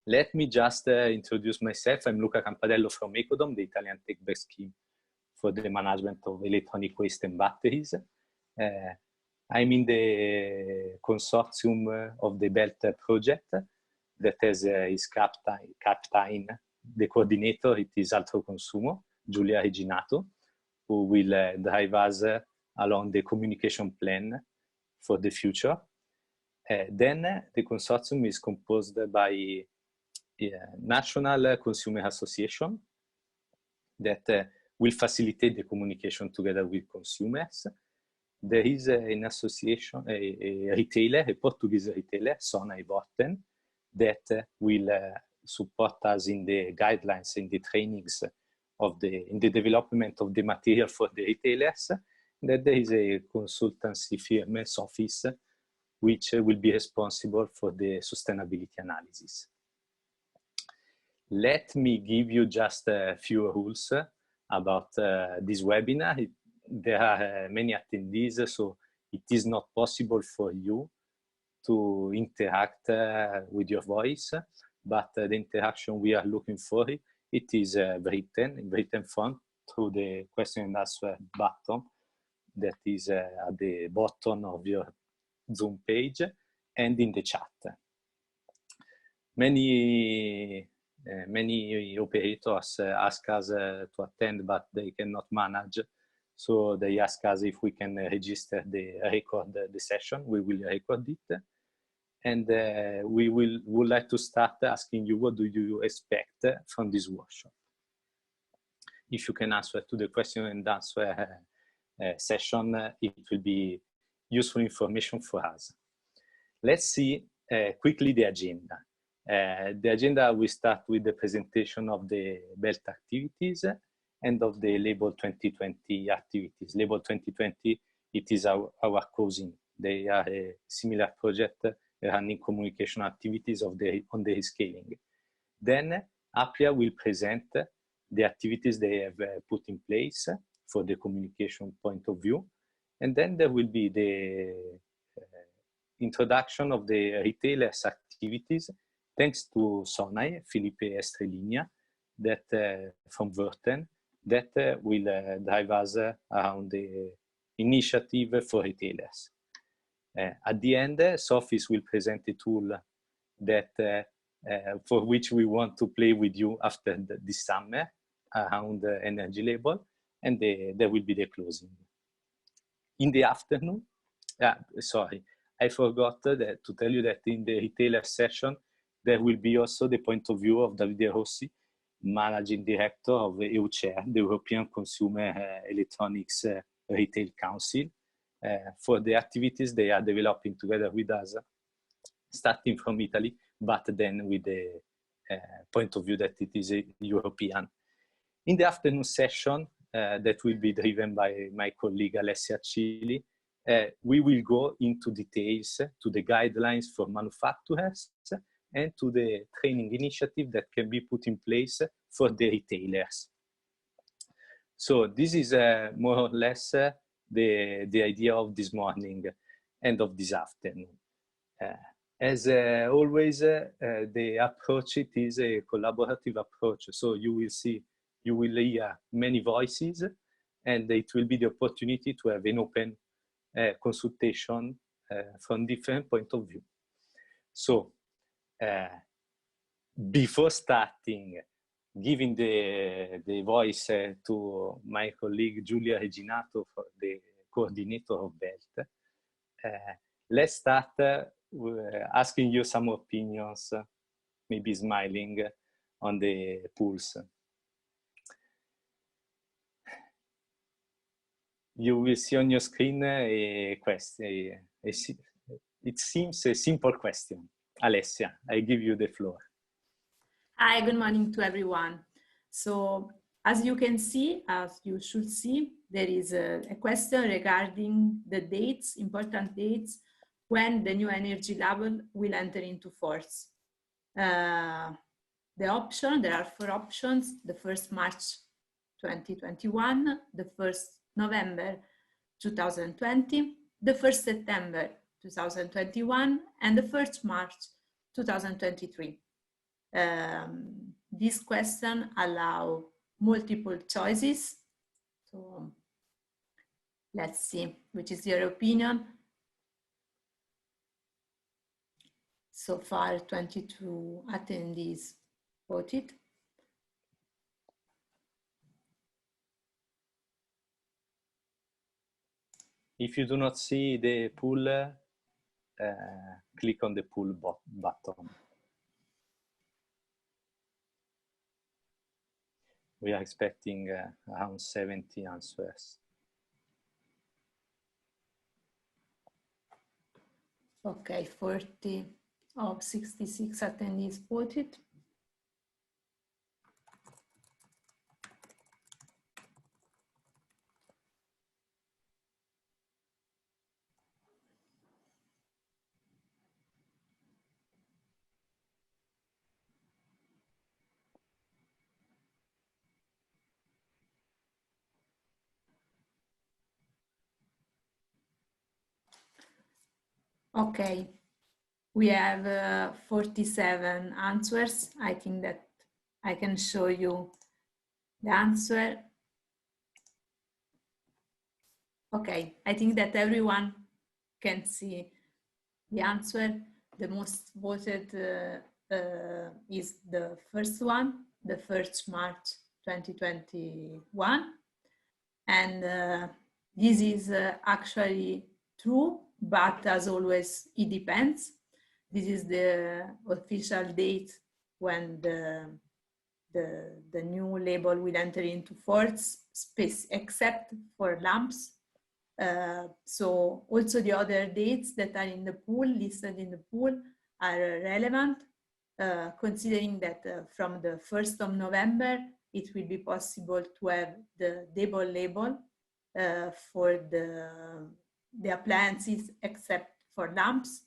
Let me just introduce myself. I'm Luca Campadello from Ecodom, the Italian tech-backed scheme for the management of electronic waste and batteries. I'm in the consortium of the BELT project that has his captain, the coordinator, it is Altro Consumo, Giulia Reginato, who will drive us along the communication plan for the future. Then the consortium is composed by a National Consumer Association that will facilitate the communication together with consumers. There is an association, a retailer, a Portuguese retailer, Sona e Vorten, that will support us in the guidelines, in the trainings in the development of the material for the retailers. That there is a consultancy firm, office, which will be responsible for the sustainability analysis. Let me give you just a few rules about this webinar. There are many attendees, so it is not possible for you to interact with your voice, but the interaction we are looking for, it is written in written form through the question and answer button that is at the bottom of your Zoom page and in the chat. Many operators ask us to attend, but they cannot manage. So they ask us if we can register the session. We will record it. And we would like to start asking you, what do you expect from this workshop? If you can answer to the question and answer session, it will be useful information for us. Let's see quickly the agenda. The agenda will start with the presentation of the BELT activities and of the Label 2020 activities. Label 2020, it is our cousin. They are a similar project running communication activities on the rescaling. Then Apria will present the activities they have put in place for the communication point of view. And then there will be the introduction of the retailers' activities, thanks to Sonai, Felipe Estrelinia, that from Würten, that will drive us around the initiative for retailers. At the end, Sophis will present a tool that for which we want to play with you after this summer around the energy label, and there will be the closing. In the afternoon, sorry, I forgot to tell you that in the retailer session, there will be also the point of view of Davide Rossi, Managing Director of EUCER, the European Consumer Electronics Retail Council, for the activities they are developing together with us, starting from Italy, but then with the point of view that it is a European. In the afternoon session, that will be driven by my colleague Alessia Chili, we will go into details to the guidelines for manufacturers and to the training initiative that can be put in place for the retailers. So this is more or less the idea of this morning and of this afternoon. As always, the approach, it is a collaborative approach. So you will hear many voices, and it will be the opportunity to have an open consultation from different points of view. So before starting, giving the voice to my colleague Giulia Reginato, the coordinator of BELT, let's start asking you some opinions, maybe smiling on the pulse. You will see on your screen a question. It seems a simple question. Alessia, I give you the floor. Hi, good morning to everyone. So as you can see, as you should see, there is a question regarding the dates, important dates, when the new energy label will enter into force. There are 4 options: the 1st March 2021, the 1st November 2020, the 1st September 2021, and the 1st March 2023. This question allows multiple choices. So let's see, which is your opinion? So far, 22 attendees voted. If you do not see the poll, click on the poll button. We are expecting around 70 answers. Okay, 40 of 66 attendees voted. Okay, we have 47 answers. I think that I can show you the answer. Okay, I think that everyone can see the answer. The most voted is the first one, the 1st March 2021. And this is actually true, but as always, it depends. This is the official date when the new label will enter into force, except for lamps. So also the other dates that are in the pool, listed in the pool, are relevant, considering that from the 1st of November, it will be possible to have the double label for the appliances except for lamps.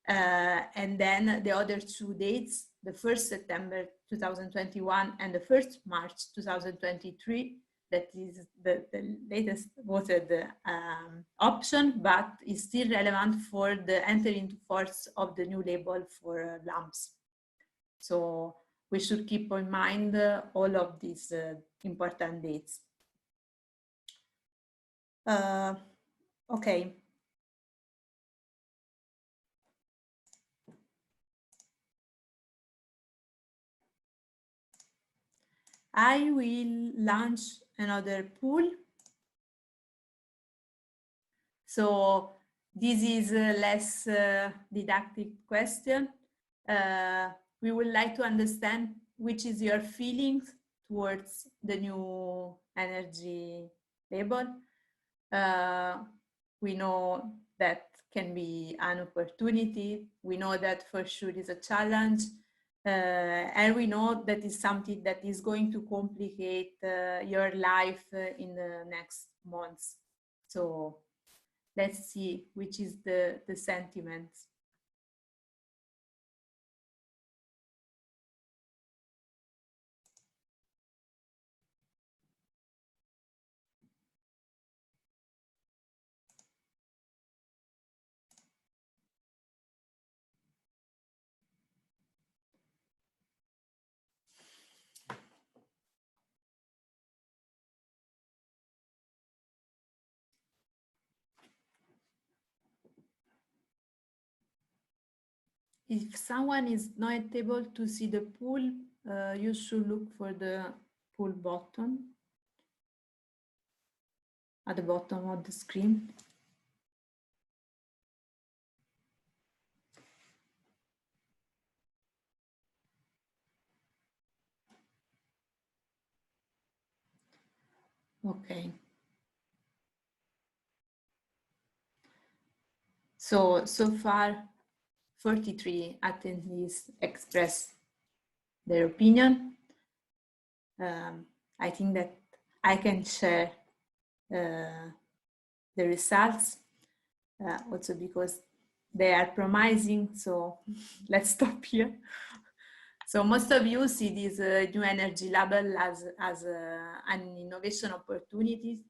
And then the other two dates, the 1st September 2021 and the 1st March 2023, that is the latest voted option, but is still relevant for the entry into force of the new label for lamps. So we should keep in mind all of these important dates. Okay. I will launch another pool. So this is a less didactic question. We would like to understand which is your feelings towards the new energy label. We know that can be an opportunity. We know that for sure is a challenge. And we know that is something that is going to complicate your life in the next months. So let's see which is the sentiment. If someone is not able to see the pool, you should look for the pool button at the bottom of the screen. Okay. So far, 43 attendees expressed their opinion. I think that I can share the results also because they are promising. So let's stop here. So most of you see this new energy label as an innovation opportunity,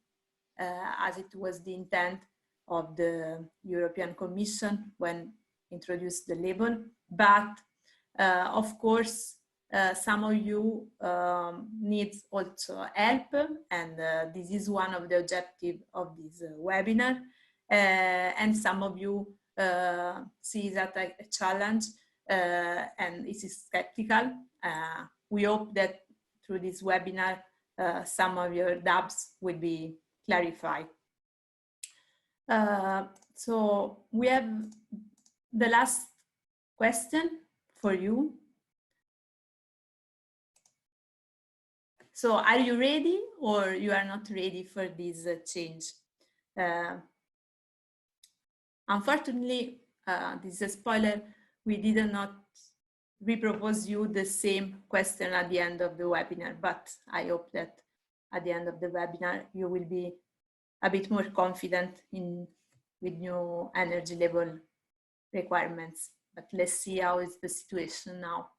as it was the intent of the European Commission when introduced the label. But of course, some of you need also help, and this is one of the objectives of this webinar. And some of you see that a challenge and is skeptical. We hope that through this webinar, some of your doubts will be clarified. So we have the last question for you. So are you ready, or you are not ready for this change? Unfortunately, this is a spoiler, we did not repropose you the same question at the end of the webinar, but I hope that at the end of the webinar, you will be a bit more confident with new energy level requirements. But let's see how is the situation now.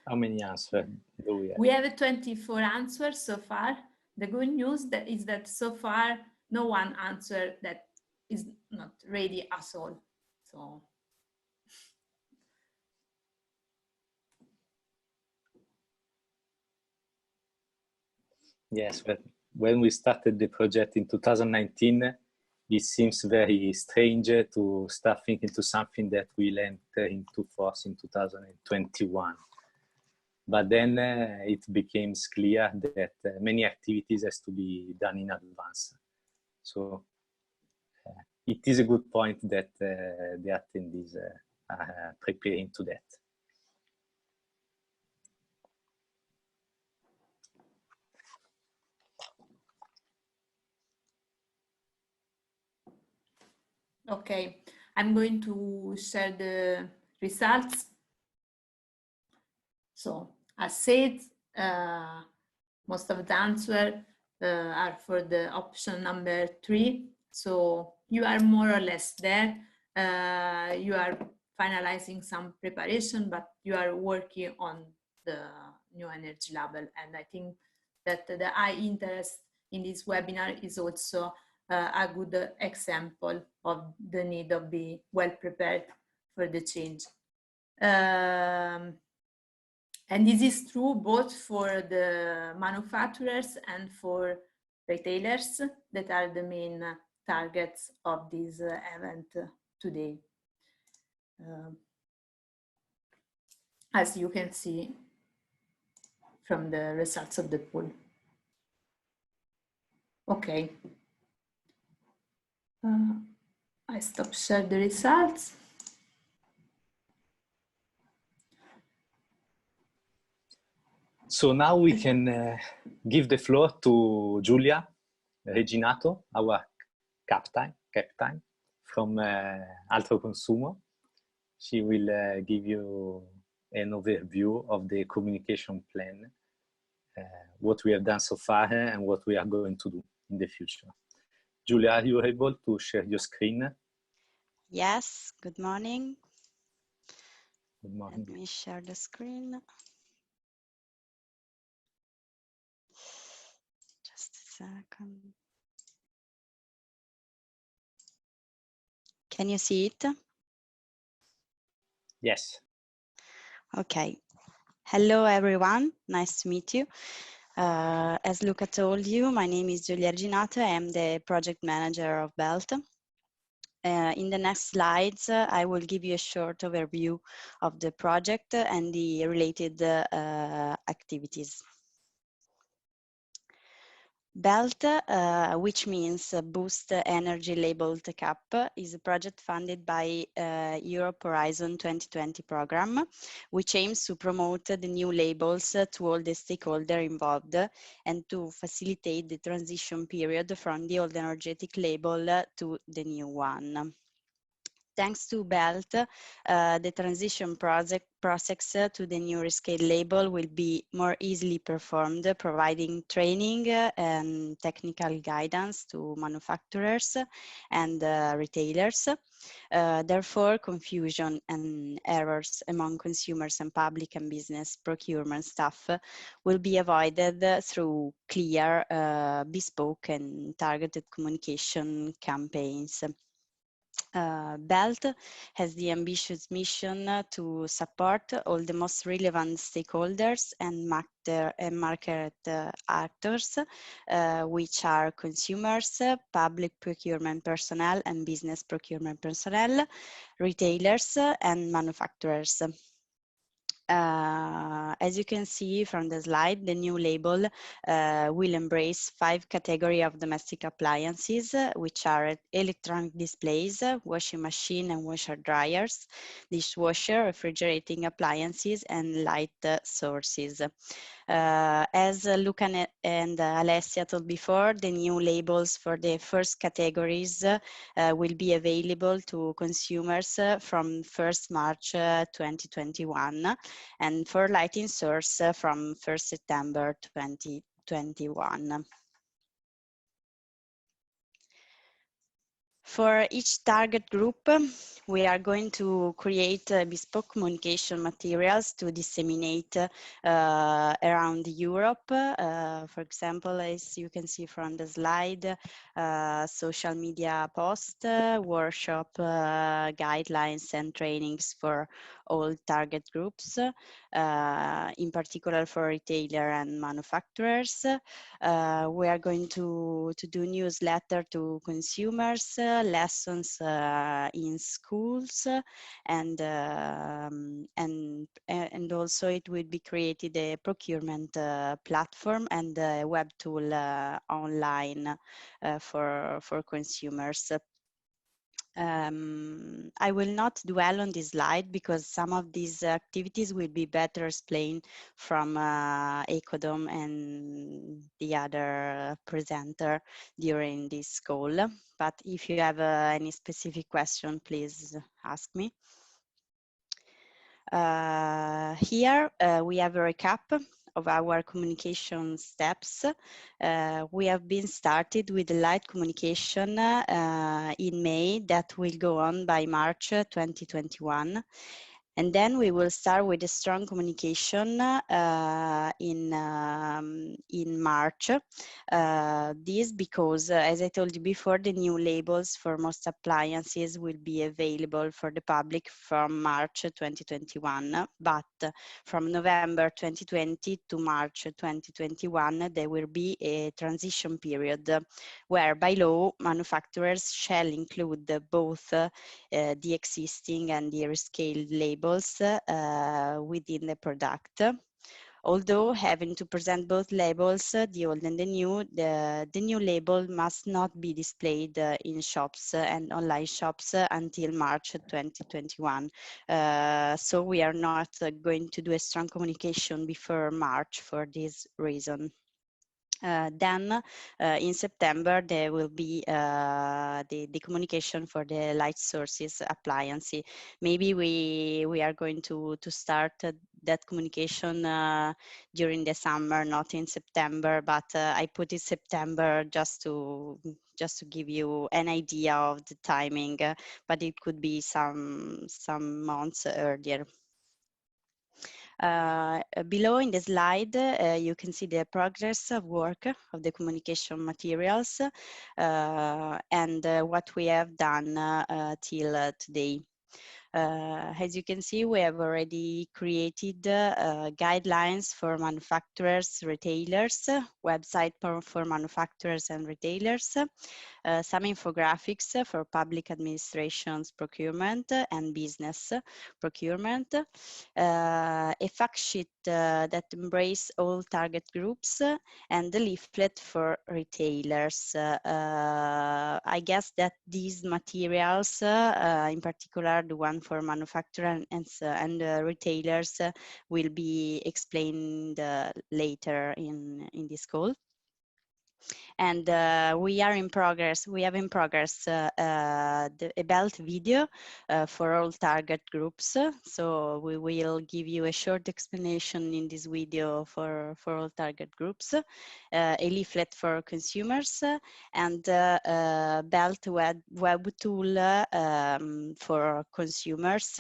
How many answers do we have? We have 24 answers so far. The good news is that so far, no one answered that is not ready at all. So. Yes, but when we started the project in 2019, it seems very strange to start thinking to something that will enter into force in 2021. But then it became clear that many activities has to be done in advance. So it is a good point that the attendees are preparing to that. Okay, I'm going to share the results. So as said, most of the answers are for the option number 3. So you are more or less there. You are finalizing some preparation, but you are working on the new energy label. And I think that the high interest in this webinar is also a good example of the need of being well prepared for the change. And this is true both for the manufacturers and for retailers that are the main targets of this event today. As you can see from the results of the poll. Okay. I stop share the results. So now we can give the floor to Giulia Reginato, our captain from Altro Consumo. She will give you an overview of the communication plan, what we have done so far and what we are going to do in the future. Giulia, are you able to share your screen? Yes, good morning. Good morning. Let me share the screen. Just a second. Can you see it? Yes. Okay. Hello, everyone. Nice to meet you. As Luca told you, my name is Giulia Reginato. I am the project manager of BELT. In the next slides, I will give you a short overview of the project and the related activities. BELT, which means Boost Energy Labeled Cup, is a project funded by Europe Horizon 2020 program, which aims to promote the new labels to all the stakeholders involved and to facilitate the transition period from the old energetic label to the new one. Thanks to BELT, the transition process to the new rescale label will be more easily performed, providing training and technical guidance to manufacturers and retailers. Therefore, confusion and errors among consumers and public and business procurement staff will be avoided through clear, bespoke and targeted communication campaigns. BELT has the ambitious mission to support all the most relevant stakeholders and market actors, which are consumers, public procurement personnel and business procurement personnel, retailers and manufacturers. As you can see from the slide, the new label will embrace 5 categories of domestic appliances, which are electronic displays, washing machine and washer dryers, dishwasher, refrigerating appliances, and light sources. As Luca and Alessia told before, the new labels for the first categories will be available to consumers from 1st March 2021, and for lighting source from 1st September 2021. For each target group, we are going to create bespoke communication materials to disseminate around Europe. For example, as you can see from the slide, social media posts, workshop guidelines and trainings for all target groups, in particular for retailer and manufacturers. We are going to do newsletter to consumers, lessons in schools, and also it will be created a procurement platform and a web tool online for consumers. I will not dwell on this slide because some of these activities will be better explained from Ecodom and the other presenter during this call. But if you have any specific question, please ask me. Here we have a recap of our communication steps. We have been started with the light communication in May that will go on by March 2021. And then we will start with a strong communication in March. This because, as I told you before, the new labels for most appliances will be available for the public from March 2021. But from November 2020 to March 2021, there will be a transition period where by law, manufacturers shall include both the existing and the rescaled labels within the product. Although having to present both labels, the old and the new label must not be displayed in shops and online shops until March 2021. So we are not going to do a strong communication before March for this reason. Then in September, there will be the communication for the light sources appliance. Maybe we are going to start that communication during the summer, not in September, but I put it September just to give you an idea of the timing, but it could be some months earlier. Below in the slide, you can see the progress of work of the communication materials and what we have done till today. As you can see, we have already created guidelines for manufacturers, retailers, website for manufacturers and retailers, some infographics for public administrations procurement and business procurement, a fact sheet that embrace all target groups, and the leaflet for retailers. I guess that these materials, in particular the one for manufacturer and retailers, will be explained later in this call. And we have in progress a belt video for all target groups. So we will give you a short explanation in this video for all target groups, a leaflet for consumers, and a belt web tool for consumers.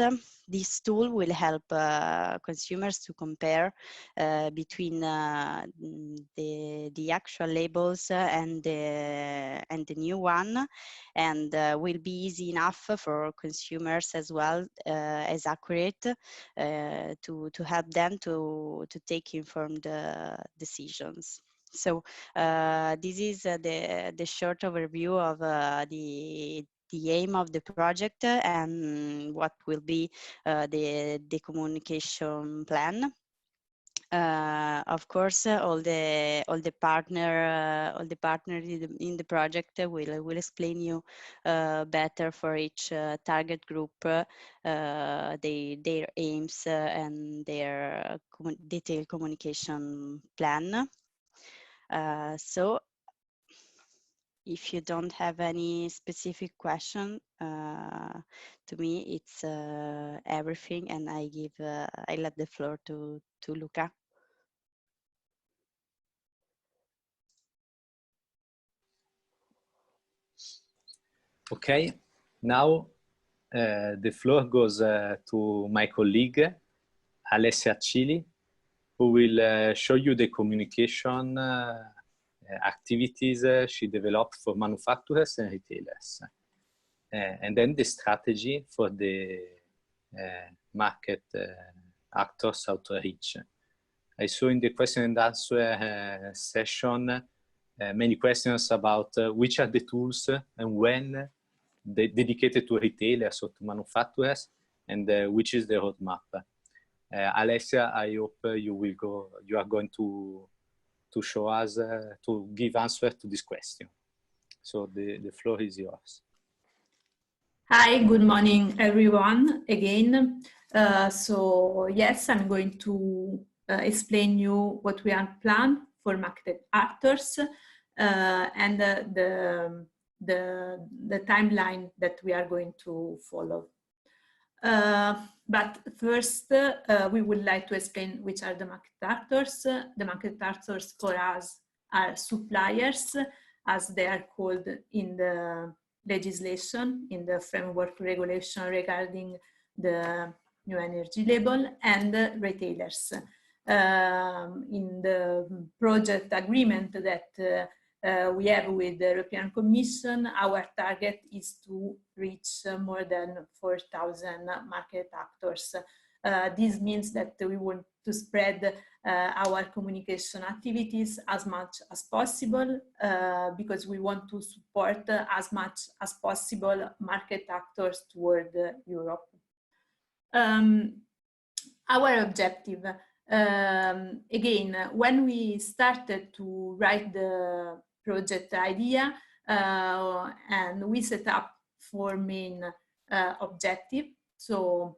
This tool will help consumers to compare between the actual labels and the new one, and will be easy enough for consumers as well as accurate to help them to take informed decisions. So this is the short overview of the aim of the project and what will be the communication plan. Of course, all the partners in the project will explain you better for each target group their aims and their detailed communication plan. So if you don't have any specific question to me, it's everything, and I let the floor to Luca. Okay, now the floor goes to my colleague, Alessia Cili, who will show you the communication activities she developed for manufacturers and retailers, and then the strategy for the market actors outreach. I saw in the question and answer session many questions about which are the tools and when dedicated to retailers or to manufacturers, and which is the roadmap. Alessia, I hope you are going to show us, to give answer to this question. So the floor is yours. Hi, good morning, everyone, again. So yes, I'm going to explain you what we have planned for market actors and the timeline that we are going to follow. But first, we would like to explain which are the market actors. The market actors for us are suppliers, as they are called in the legislation, in the framework regulation regarding the new energy label, and retailers. In the project agreement that we have with the European Commission, our target is to reach more than 4,000 market actors. This means that we want to spread our communication activities as much as possible because we want to support as much as possible market actors toward Europe. Our objective, again, when we started to write the project idea, and we set up 4 main objectives. So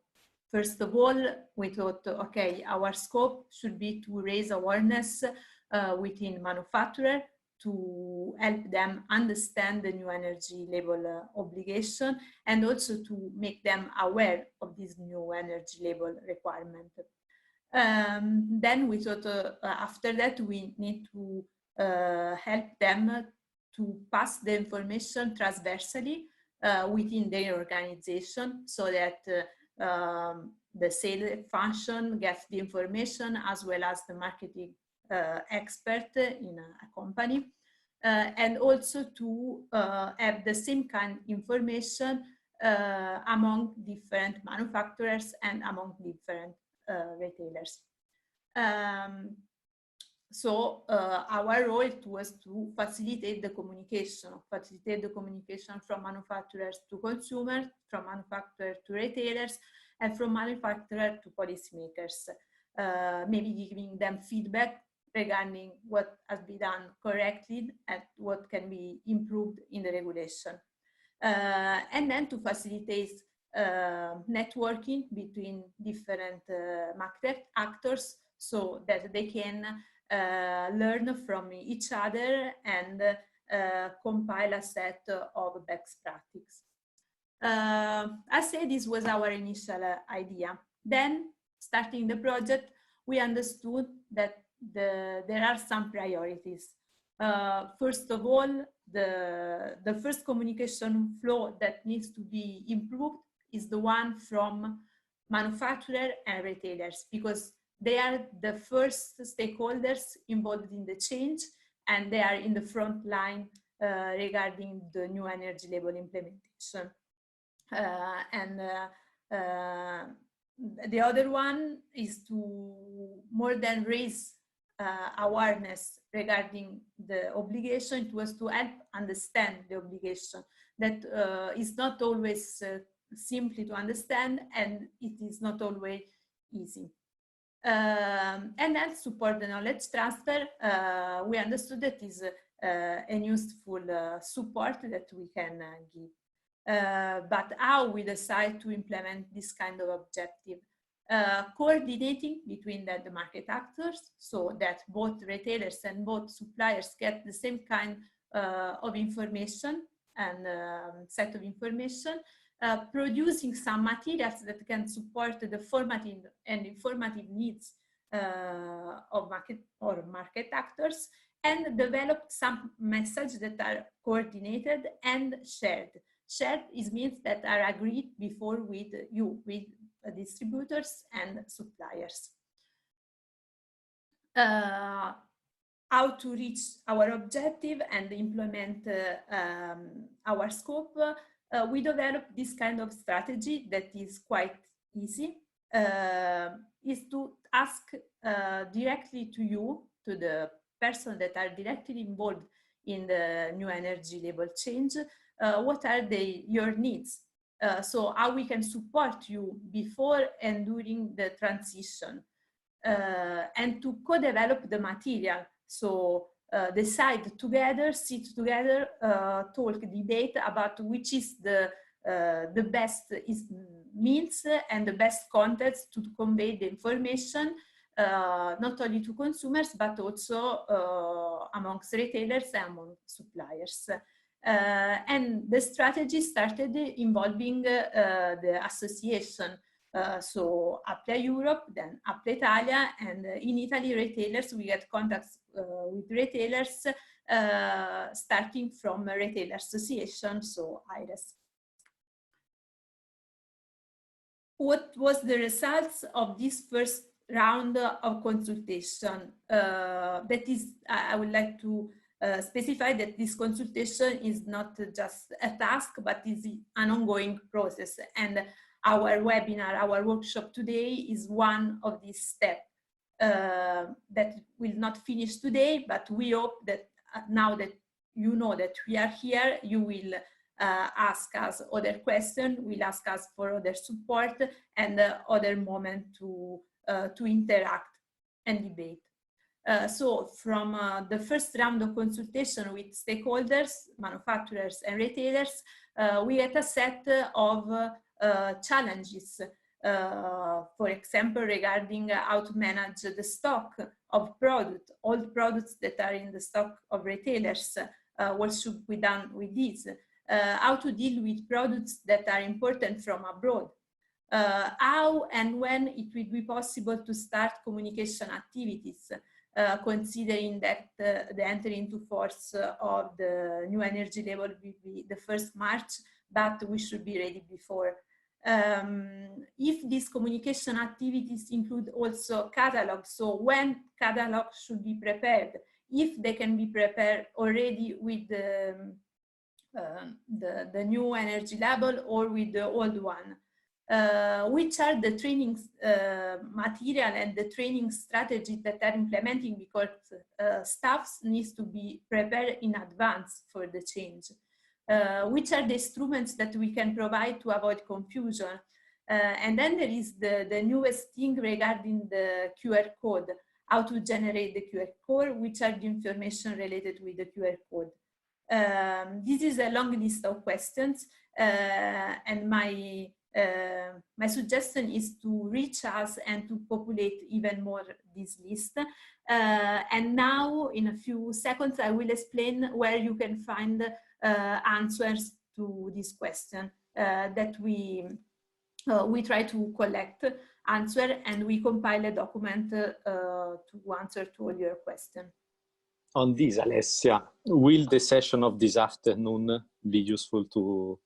first of all, we thought, okay, our scope should be to raise awareness within manufacturers to help them understand the new energy label obligation, and also to make them aware of this new energy label requirement. Then we thought after that we need to help them to pass the information transversally within their organization, so that the sales function gets the information as well as the marketing expert in a company, and also to have the same kind of information among different manufacturers and among different retailers. So our role was to facilitate the communication from manufacturers to consumers, from manufacturers to retailers, and from manufacturers to policymakers. maybe giving them feedback regarding what has been done correctly and what can be improved in the regulation. And then to facilitate networking between different market actors so that they can learn from each other and compile a set of best practices. I say this was our initial idea. Then, starting the project, we understood that there are some priorities. First of all, the first communication flow that needs to be improved is the one from manufacturers and retailers, because they are the first stakeholders involved in the change, and they are in the front line regarding the new energy label implementation. The other one is to more than raise awareness regarding the obligation. It was to help understand the obligation that is not always simply to understand, and it is not always easy. And then support the knowledge transfer. We understood that is a useful support that we can give. But how we decide to implement this kind of objective? Coordinating between the market actors so that both retailers and both suppliers get the same kind of information and set of information, producing some materials that can support the formative and informative needs of market actors, and develop some messages that are coordinated and shared. Shared means that are agreed before with distributors and suppliers. How to reach our objective and implement our scope, we developed this kind of strategy that is quite easy, is to ask directly to you, to the person that are directly involved in the new energy label change, what are your needs? So how we can support you before and during the transition, and to co-develop the material. So decide together, sit together, talk, debate about which is the best means and the best context to convey the information, not only to consumers, but also amongst retailers and among suppliers. And the strategy started involving the association. So Applia Europe, then Applia Italia, and in Italy retailers, we get contacts with retailers starting from a retailer association, so IRES. What was the results of this first round of consultation? That is, I would like to specify that this consultation is not just a task, but is an ongoing process. And our webinar, our workshop today is one of these steps that will not finish today, but we hope that now that you know that we are here, you will ask us other questions, will ask us for other support and other moment to interact and debate. So from the first round of consultation with stakeholders, manufacturers and retailers, we had a set of challenges, for example, regarding how to manage the stock of products, all products that are in the stock of retailers, what should be done with these, how to deal with products that are important from abroad, how and when it will be possible to start communication activities, considering that the entry into force of the new energy label will be the 1st March, but we should be ready before. If these communication activities include also catalogs, so when catalogs should be prepared, if they can be prepared already with the new energy label or with the old one. Which are the training material and the training strategies that are implementing, because staffs needs to be prepared in advance for the change. Which are the instruments that we can provide to avoid confusion? And then there is the newest thing regarding the QR code, how to generate the QR code, which are the information related with the QR code. This is a long list of questions, and my suggestion is to reach us and to populate even more this list. And now, in a few seconds, I will explain where you can find answers to this question that we try to collect answer, and we compile a document to answer to all your questions. On this, Alessia, will the session of this afternoon be useful to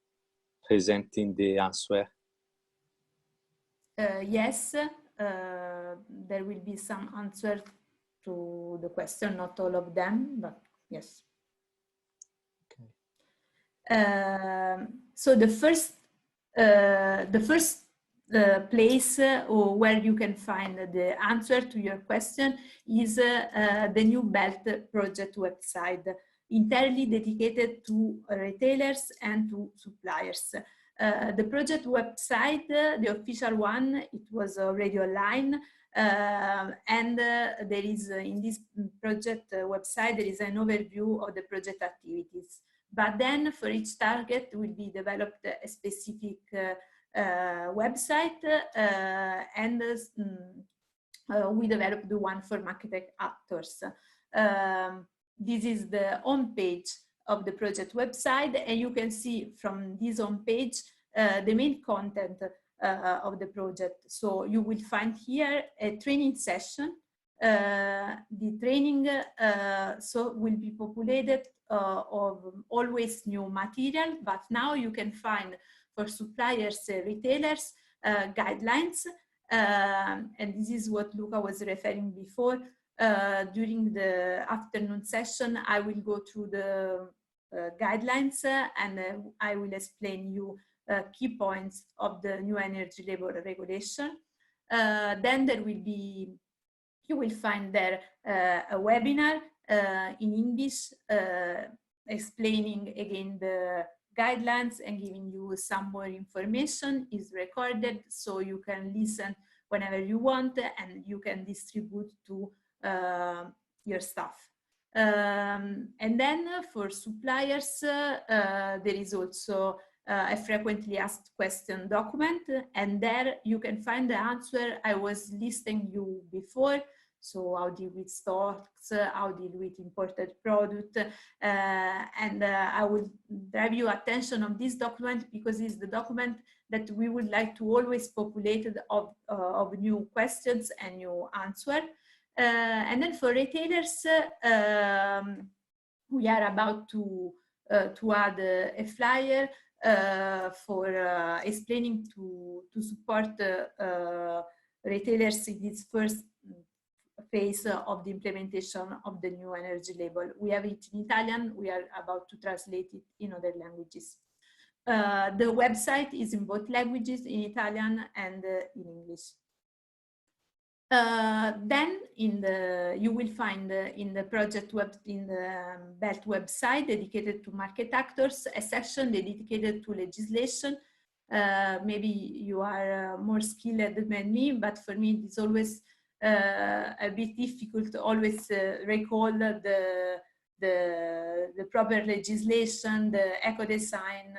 presenting the answer? Yes, there will be some answer to the question, not all of them, but yes. Okay. So the first place where you can find the answer to your question is the new BELT project website, entirely dedicated to retailers and to suppliers. The project website, the official one, it was already online, and there is in this project website there is an overview of the project activities. But then for each target will be developed a specific website, and we developed the one for market actors. This is the home page of the project website, and you can see from this home page the main content of the project. So you will find here a training session. The training so will be populated of always new material, but now you can find for suppliers, retailers, guidelines, and this is what Luca was referring before. During the afternoon session, I will go through the guidelines, and I will explain you key points of the new energy labor regulation. Then there will be, you will find there a webinar in English explaining again the guidelines and giving you some more information. Is recorded, so you can listen whenever you want, and you can distribute to your staff. And then for suppliers, there is also a frequently asked question document, and there you can find the answer I was listing you before. So how deal with stocks, how deal with imported product, and I will drive your attention on this document because it's the document that we would like to always populate of new questions and new answer. And then for retailers, we are about to add a flyer for explaining to support retailers in this first phase of the implementation of the new energy label. We have it in Italian. We are about to translate it in other languages. The website is in both languages, in Italian and in English. Then you will find in the project in the BELT website dedicated to market actors, a section dedicated to legislation. Maybe you are more skilled than me, but for me it's always a bit difficult to always recall the proper legislation, the eco-design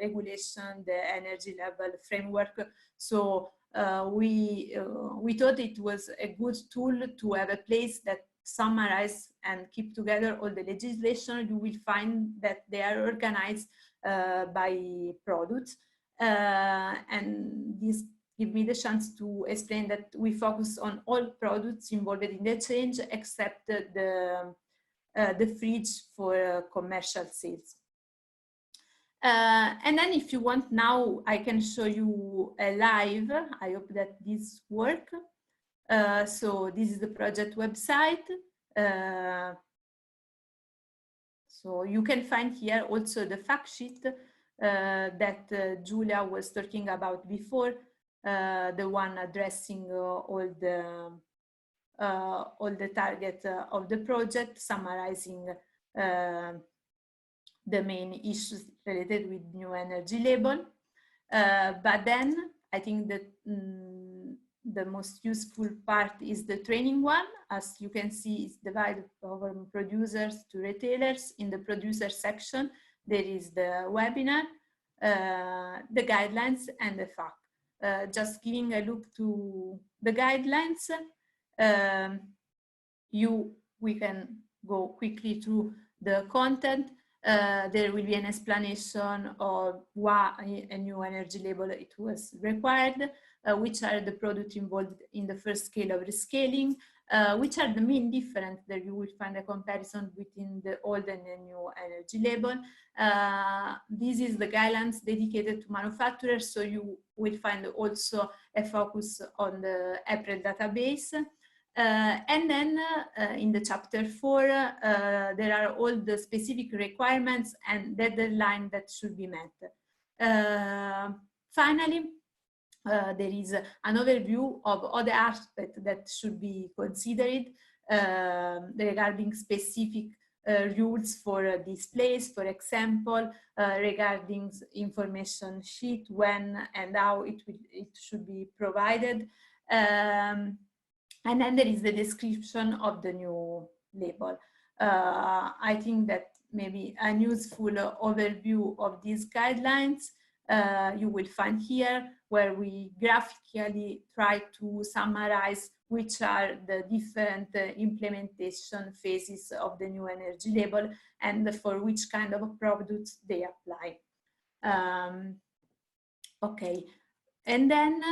regulation, the energy level framework. So we thought it was a good tool to have a place that summarize and keep together all the legislation. You will find that they are organized by products, and this give me the chance to explain that we focus on all products involved in the change except the fridge for commercial sales. And then if you want now, I can show you a live. I hope that this works. So this is the project website. So you can find here also the fact sheet that Julia was talking about before, the one addressing all the targets of the project, summarizing the main issues related with new energy label. But then I think that the most useful part is the training one. As you can see, it's divided over producers to retailers. In the producer section, there is the webinar, the guidelines, and the FAQ. Just giving a look to the guidelines, we can go quickly through the content. There will be an explanation of why a new energy label it was required, which are the products involved in the first scale of rescaling, which are the main difference that you will find a comparison between the old and the new energy label. This is the guidelines dedicated to manufacturers, so you will find also a focus on the April database. And then in the chapter 4, there are all the specific requirements and deadline that should be met. Finally, there is an overview of other aspects that should be considered regarding specific rules for displays, for example, regarding information sheet, when and how it should be provided. And then there is the description of the new label. I think that maybe a useful overview of these guidelines you will find here, where we graphically try to summarize which are the different implementation phases of the new energy label and for which kind of products they apply. Okay. And then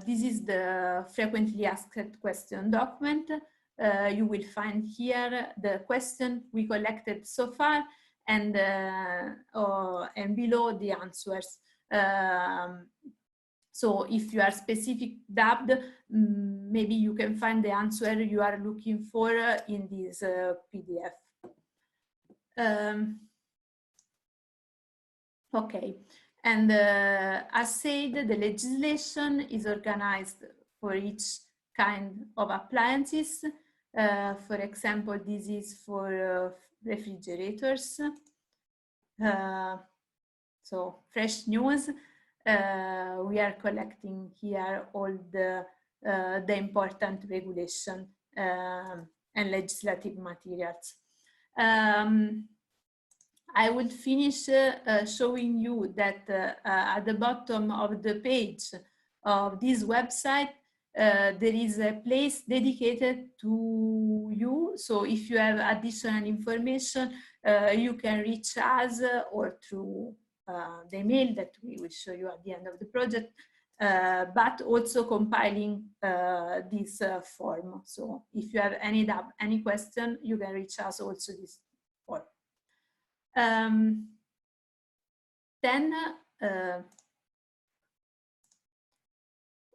this is the frequently asked question document. You will find here the question we collected so far and below the answers. So if you are specific dubbed, maybe you can find the answer you are looking for in this PDF. Okay. And as said, the legislation is organized for each kind of appliances. For example, this is for refrigerators. So fresh news. We are collecting here all the important regulation and legislative materials. I will finish showing you that at the bottom of the page of this website, there is a place dedicated to you. So if you have additional information, you can reach us or through the email that we will show you at the end of the project, but also compiling this form. So if you have any question, you can reach us also this form. Then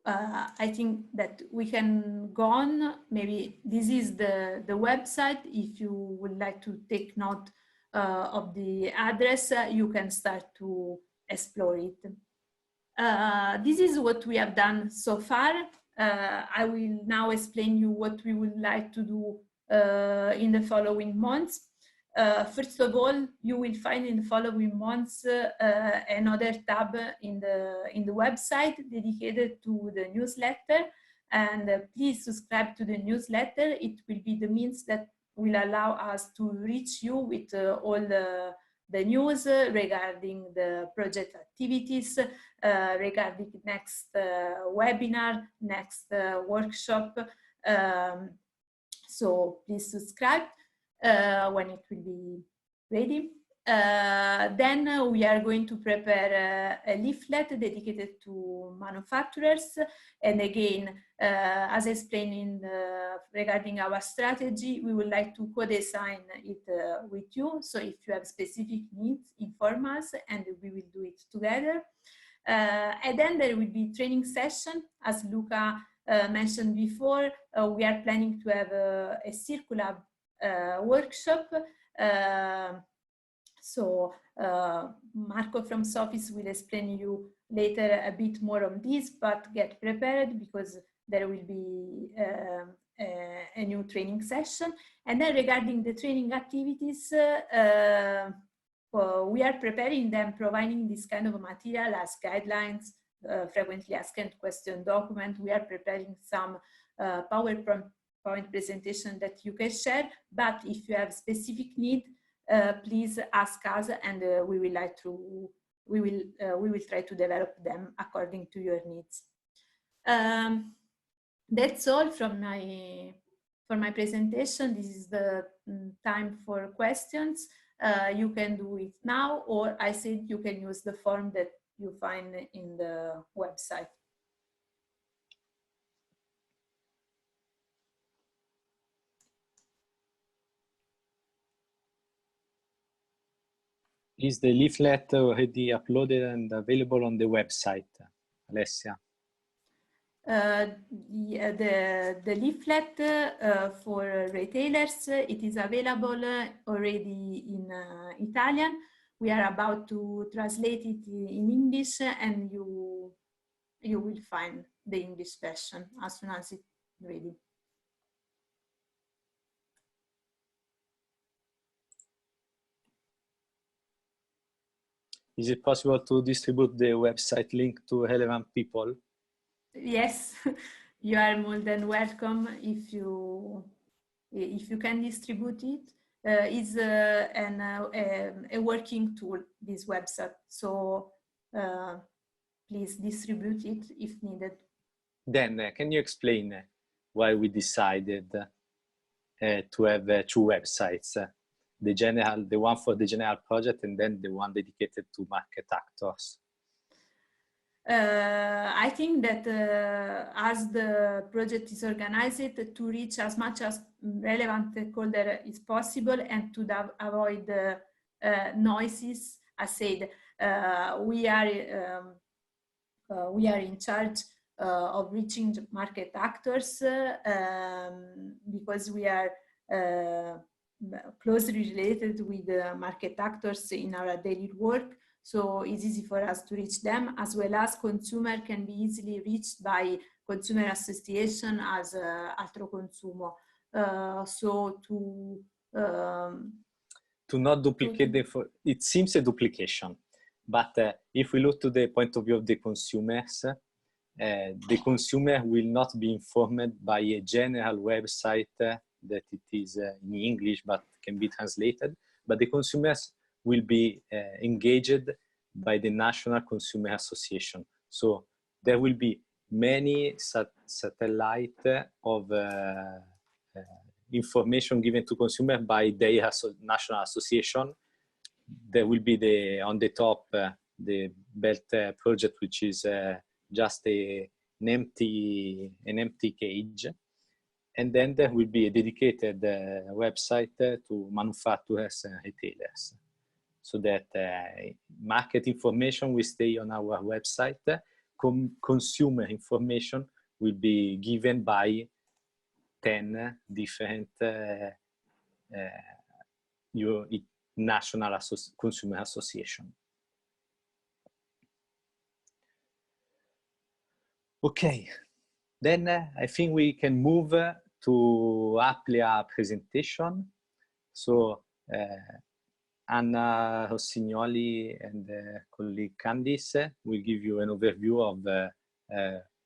I think that we can go on. Maybe this is the website. If you would like to take note of the address, you can start to explore it. This is what we have done so far. I will now explain you what we would like to do in the following months. First of all, you will find in the following months another tab in the website dedicated to the newsletter, and please subscribe to the newsletter. It will be the means that will allow us to reach you with all the news regarding the project activities, regarding next webinar, next workshop. So please subscribe when it will be ready. Then we are going to prepare a leaflet dedicated to manufacturers. And again, as explained regarding our strategy, we would like to co-design it with you. So if you have specific needs, inform us and we will do it together. And then there will be training session. As Luca mentioned before, we are planning to have a circular workshop. So Marco from Sofis will explain you later a bit more on this, but get prepared because there will be a new training session. And then regarding the training activities, we we are preparing them, providing this kind of material as guidelines, frequently asked question document. We are preparing some PowerPoint presentation that you can share, but if you have specific need, please ask us, and we will try to develop them according to your needs. That's all from my presentation. This is the time for questions. You can do it now, or I said you can use the form that you find in the website. Is the leaflet already uploaded and available on the website, Alessia? Yeah, the leaflet for retailers, it is available already in Italian. We are about to translate it in English, and you will find the English version as soon as it's ready. Is it possible to distribute the website link to relevant people? Yes, you are more than welcome if you can distribute it. It's a working tool, this website, so please distribute it if needed. Then can you explain why we decided to have two websites? The one for the general project, and then the one dedicated to market actors. I think that as the project is organized, to reach as much as relevant stakeholder is possible, and to avoid noises. As said, we are in charge of reaching market actors because we are closely related with the market actors in our daily work. So it's easy for us to reach them, as well as consumer can be easily reached by consumer association as Altro Consumo. So to not duplicate it seems a duplication, but if we look to the point of view of the consumers, the consumer will not be informed by a general website that it is in English but can be translated, but the consumers will be engaged by the National Consumer Association. So there will be many satellite of information given to consumers by their national association. There will be on the top the BELT project, which is just an empty cage. And then there will be a dedicated website to manufacturers and retailers, so that market information will stay on our website. Consumer information will be given by 10 different national consumer association. Okay, then I think we can move to Applia presentation. So Anna Rossignoli and colleague Candice will give you an overview of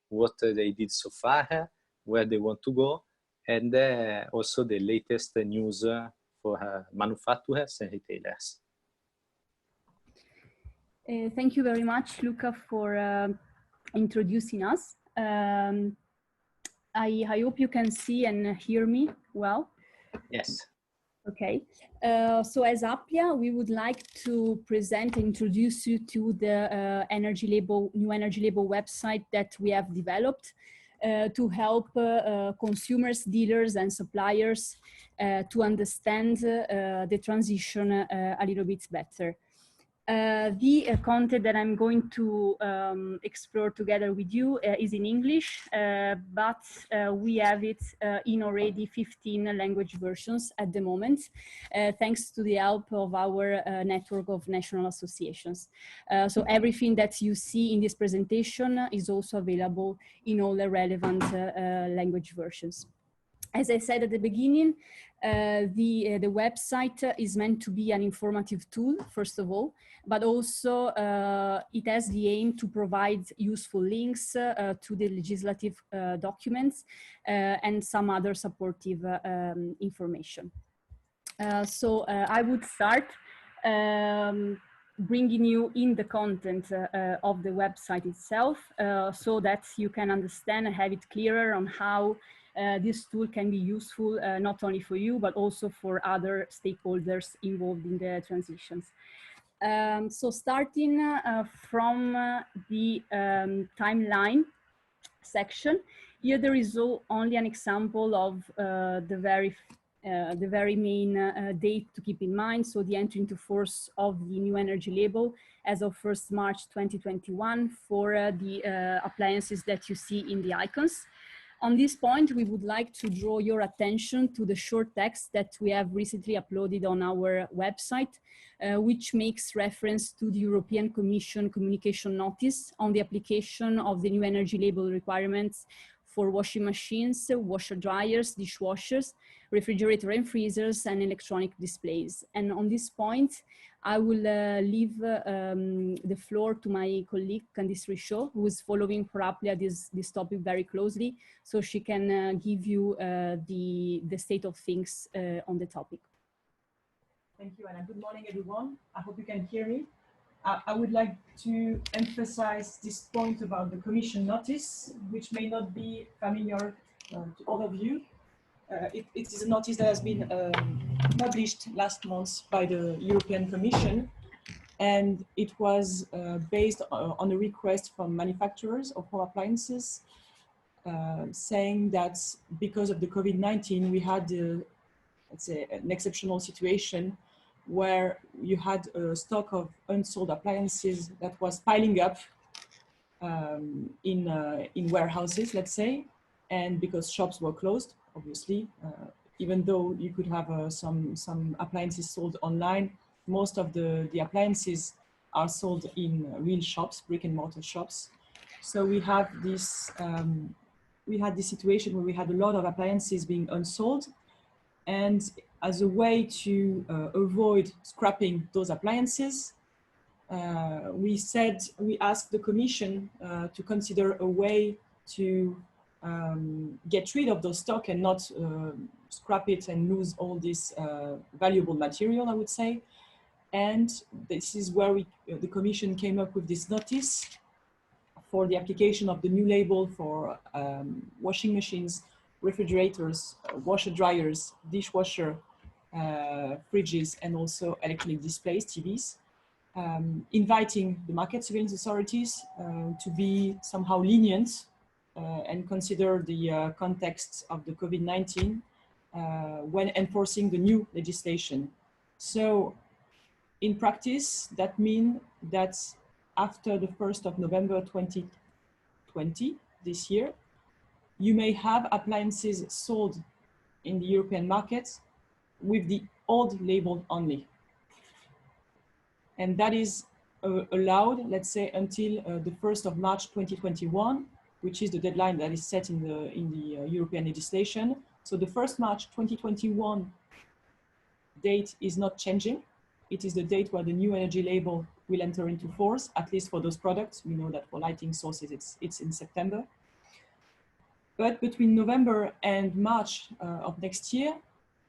what they did so far, where they want to go, and also the latest news for manufacturers and retailers. Thank you very much, Luca, for introducing us. I hope you can see and hear me well. Yes. Okay, so as Applia, we would like to present and introduce you to the new energy label website that we have developed to help consumers, dealers, and suppliers to understand the transition a little bit better. The content that I'm going to explore together with you is in English, but we have it in already 15 language versions at the moment, thanks to the help of our network of national associations. So everything that you see in this presentation is also available in all the relevant language versions. As I said at the beginning, The website is meant to be an informative tool, first of all, but also it has the aim to provide useful links to the legislative documents and some other supportive information. So I would start bringing you in the content of the website itself so that you can understand and have it clearer on how this tool can be useful not only for you, but also for other stakeholders involved in the transitions. So starting from the timeline section, here there is only an example of the very main date to keep in mind. So the entry into force of the new energy label as of 1st March 2021 for the appliances that you see in the icons. On this point, we would like to draw your attention to the short text that we have recently uploaded on our website, which makes reference to the European Commission communication notice on the application of the new energy label requirements for washing machines, washer dryers, dishwashers, refrigerator and freezers, and electronic displays. And on this point, I will leave the floor to my colleague Candice Richaud, who is following for Applia this topic very closely, so she can give you the state of things on the topic. Thank you, Anna. Good morning, everyone. I hope you can hear me. I would like to emphasize this point about the Commission notice, which may not be familiar to all of you. It is a notice that has been published last month by the European Commission, and it was based on a request from manufacturers of home appliances, saying that because of the COVID-19, we had, let's say, an exceptional situation where you had a stock of unsold appliances that was piling up in warehouses, let's say, and because shops were closed, obviously, even though you could have some appliances sold online, most of the appliances are sold in real shops, brick and mortar shops. So we have this, we had this situation where we had a lot of appliances being unsold, and as a way to avoid scrapping those appliances, we asked the Commission to consider a way to get rid of those stock and not scrap it and lose all this valuable material, I would say. And this is where the Commission came up with this notice for the application of the new label for washing machines, refrigerators, washer dryers, dishwasher, fridges, and also electronic displays, TVs, inviting the market surveillance authorities to be somehow lenient and consider the context of the COVID-19 when enforcing the new legislation. So in practice, that means that after the 1st of November 2020, this year, you may have appliances sold in the European markets with the old label only. And that is allowed, let's say, until the 1st of March 2021, which is the deadline that is set in the European legislation. So the 1st March 2021 date is not changing. It is the date where the new energy label will enter into force, at least for those products. We know that for lighting sources, it's in September. But between November and March of next year,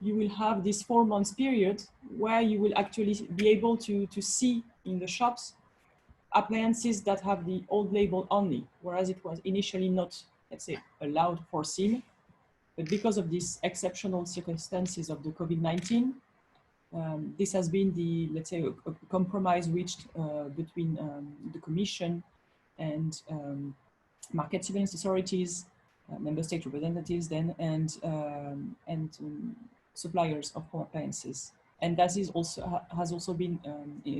you will have this 4 months period where you will actually be able to see in the shops appliances that have the old label only, whereas it was initially not, let's say, allowed, foreseen. But because of these exceptional circumstances of the COVID-19, this has been the, let's say, a compromise reached between the Commission and market surveillance authorities, member state representatives then, and suppliers of home appliances. And that is also has also been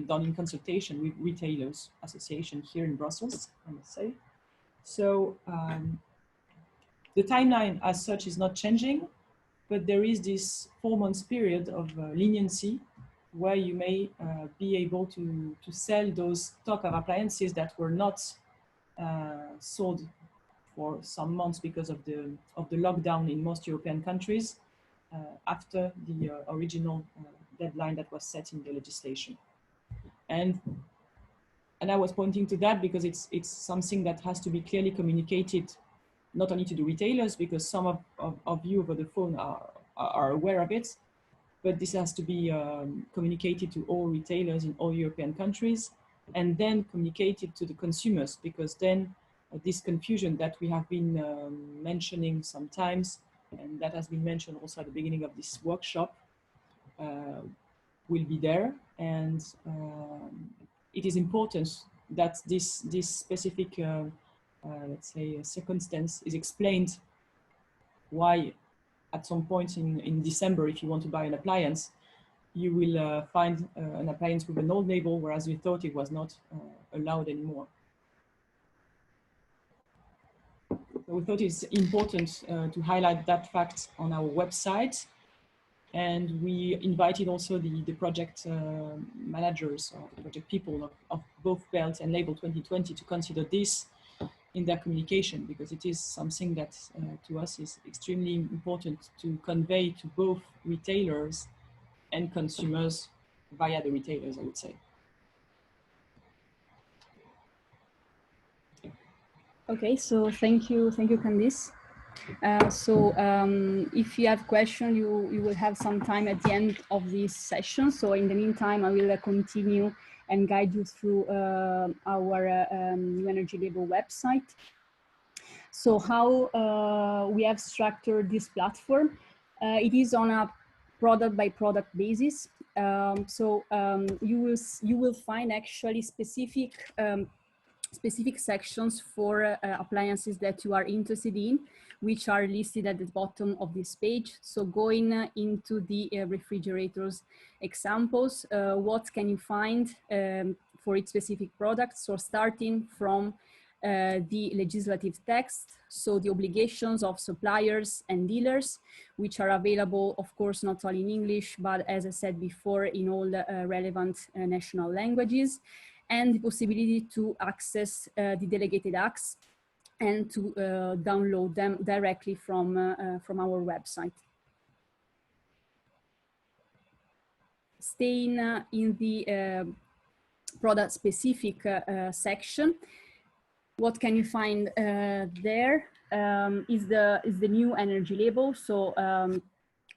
done in consultation with retailers association here in Brussels, I must say. So the timeline as such is not changing, but there is this 4 months period of leniency where you may be able to sell those stock of appliances that were not sold for some months because of the lockdown in most European countries, after the original deadline that was set in the legislation. And I was pointing to that because it's something that has to be clearly communicated, not only to the retailers, because some of you over the phone are aware of it, but this has to be communicated to all retailers in all European countries, and then communicated to the consumers, because then this confusion that we have been mentioning sometimes, and that has been mentioned also at the beginning of this workshop, will be there. And it is important that this specific, let's say, circumstance is explained why at some point in December, if you want to buy an appliance, you will find an appliance with an old label, whereas you thought it was not allowed anymore. So we thought it's important to highlight that fact on our website. And we invited also the project managers or project people of both BELT and Label 2020 to consider this in their communication, because it is something that to us is extremely important to convey to both retailers and consumers via the retailers, I would say. Okay, so thank you, Candice. If you have questions, you will have some time at the end of this session. So in the meantime, I will continue and guide you through our New Energy Label website. So how we have structured this platform, it is on a product by product basis. You will find actually specific sections for appliances that you are interested in, which are listed at the bottom of this page. So going into the refrigerators examples, what can you find for each specific product? So starting from the legislative text, so the obligations of suppliers and dealers, which are available, of course, not only in English, but as I said before, in all the relevant national languages, and the possibility to access the delegated acts and to download them directly from our website. Staying in the product specific section, what can you find there is the new energy label. So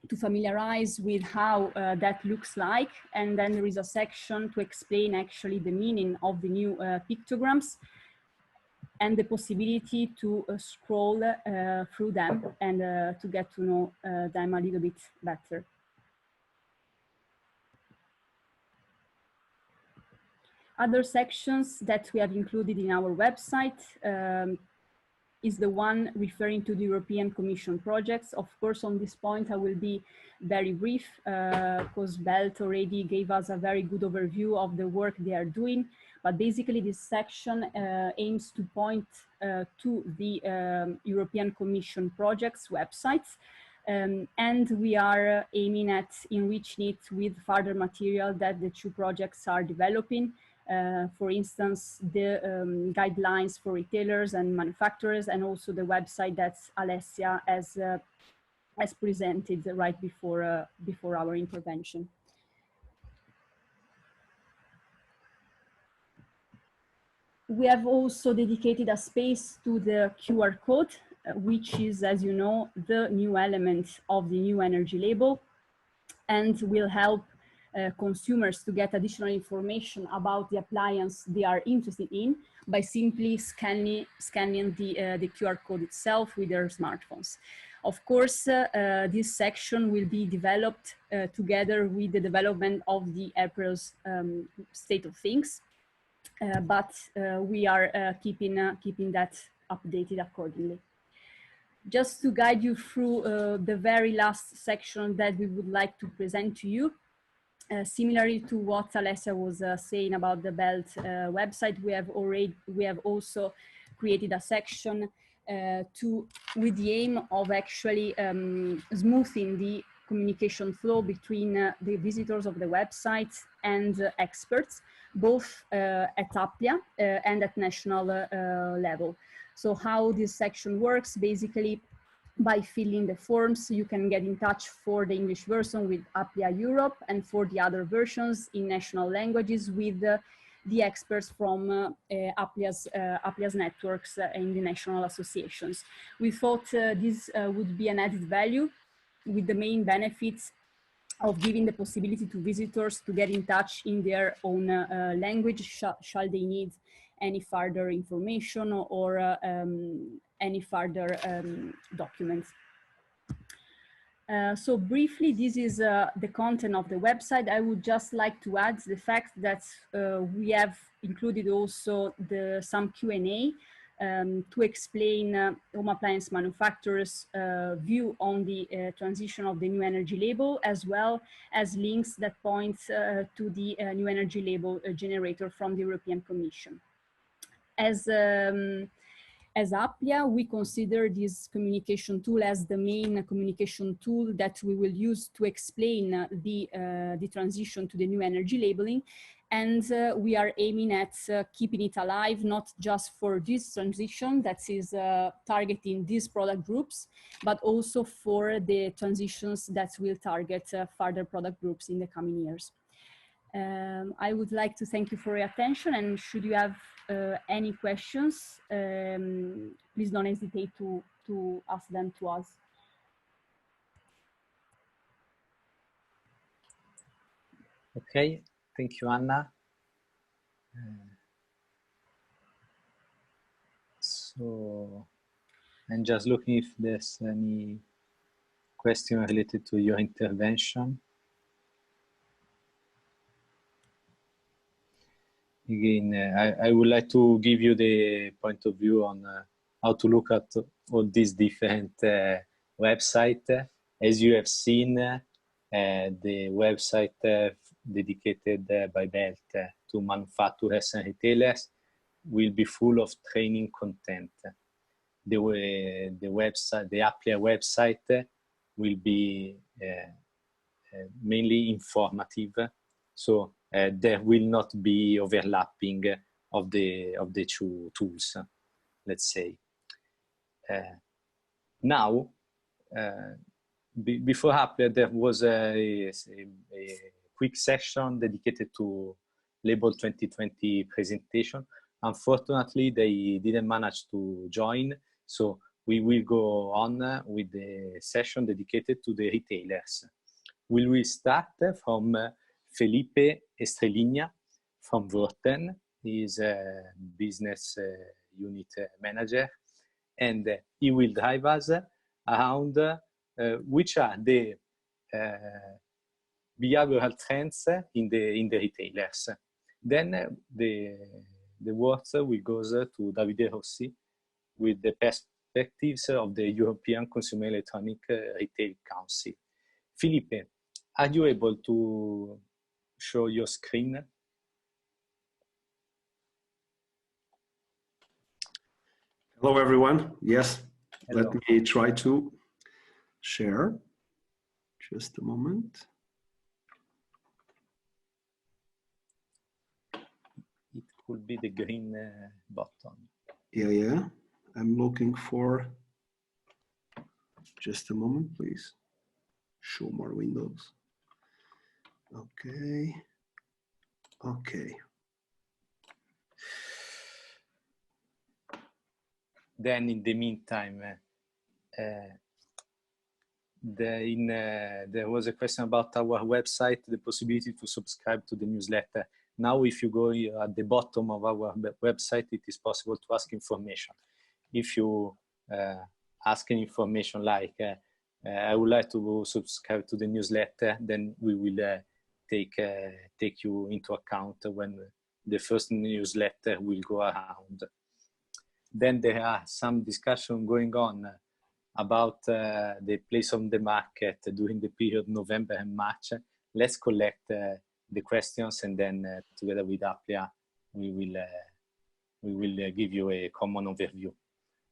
to familiarize with how that looks like, and then there is a section to explain actually the meaning of the new pictograms and the possibility to scroll through them and to get to know them a little bit better. Other sections that we have included in our website is the one referring to the European Commission projects. Of course, on this point, I will be very brief because BELT already gave us a very good overview of the work they are doing. But basically, this section aims to point to the European Commission projects websites. And we are aiming at enriching it with further material that the two projects are developing. For instance, the guidelines for retailers and manufacturers, and also the website that Alessia has presented right before our intervention. We have also dedicated a space to the QR code, which is, as you know, the new element of the new energy label, and will help consumers to get additional information about the appliance they are interested in by simply scanning the QR code itself with their smartphones. Of course, this section will be developed together with the development of the April's state of things, but we are keeping that updated accordingly. Just to guide you through the very last section that we would like to present to you, similarly to what Alessia was saying about the BELT website, we have also created a section with the aim of actually smoothing the communication flow between the visitors of the website and experts, both at Applia and at national level. So how this section works, basically, by filling the forms. You can get in touch for the English version with Applia Europe, and for the other versions in national languages with the experts from Applia's networks and the national associations. We thought this would be an added value, with the main benefits of giving the possibility to visitors to get in touch in their own language, shall they need any further information or any further documents. So briefly, this is the content of the website. I would just like to add the fact that we have included also some Q&A to explain home appliance manufacturers' view on the transition of the new energy label, as well as links that point to the new energy label generator from the European Commission. As Applia, we consider this communication tool as the main communication tool that we will use to explain the transition to the new energy labeling. And we are aiming at keeping it alive, not just for this transition that is targeting these product groups, but also for the transitions that will target further product groups in the coming years. I would like to thank you for your attention, and should you have any questions, please don't hesitate to ask them to us. Okay, thank you, Anna. So I'm just looking if there's any question related to your intervention. Again, I would like to give you the point of view on how to look at all these different websites. As you have seen, the website dedicated by Belt to manufacturers and retailers will be full of training content. The website, the Applia website, will be mainly informative. So there will not be overlapping of the two tools, let's say. Now, before Applia, there was a quick session dedicated to Label 2020 presentation. Unfortunately, they didn't manage to join, so we will go on with the session dedicated to the retailers. We will start from Felipe Estreliña from Würten. He is a business unit manager, and he will drive us around which are the behavioral trends in the retailers. Then the words will go to Davide Rossi with the perspectives of the European Consumer Electronic Retail Council. Felipe, are you able to show your screen? Hello, everyone. Yes, Hello. Let me try to share. Just a moment. It could be the green button. Yeah. I'm looking for, just a moment, please. Show more windows. Okay. Then in the meantime, there was a question about our website, the possibility to subscribe to the newsletter. Now, if you go at the bottom of our website, it is possible to ask information. If you ask any information like, I would like to subscribe to the newsletter, then we will take you into account when the first newsletter will go around. Then there are some discussion going on about the place on the market during the period November and March. Let's collect the questions, and then together with Applia, we will give you a common overview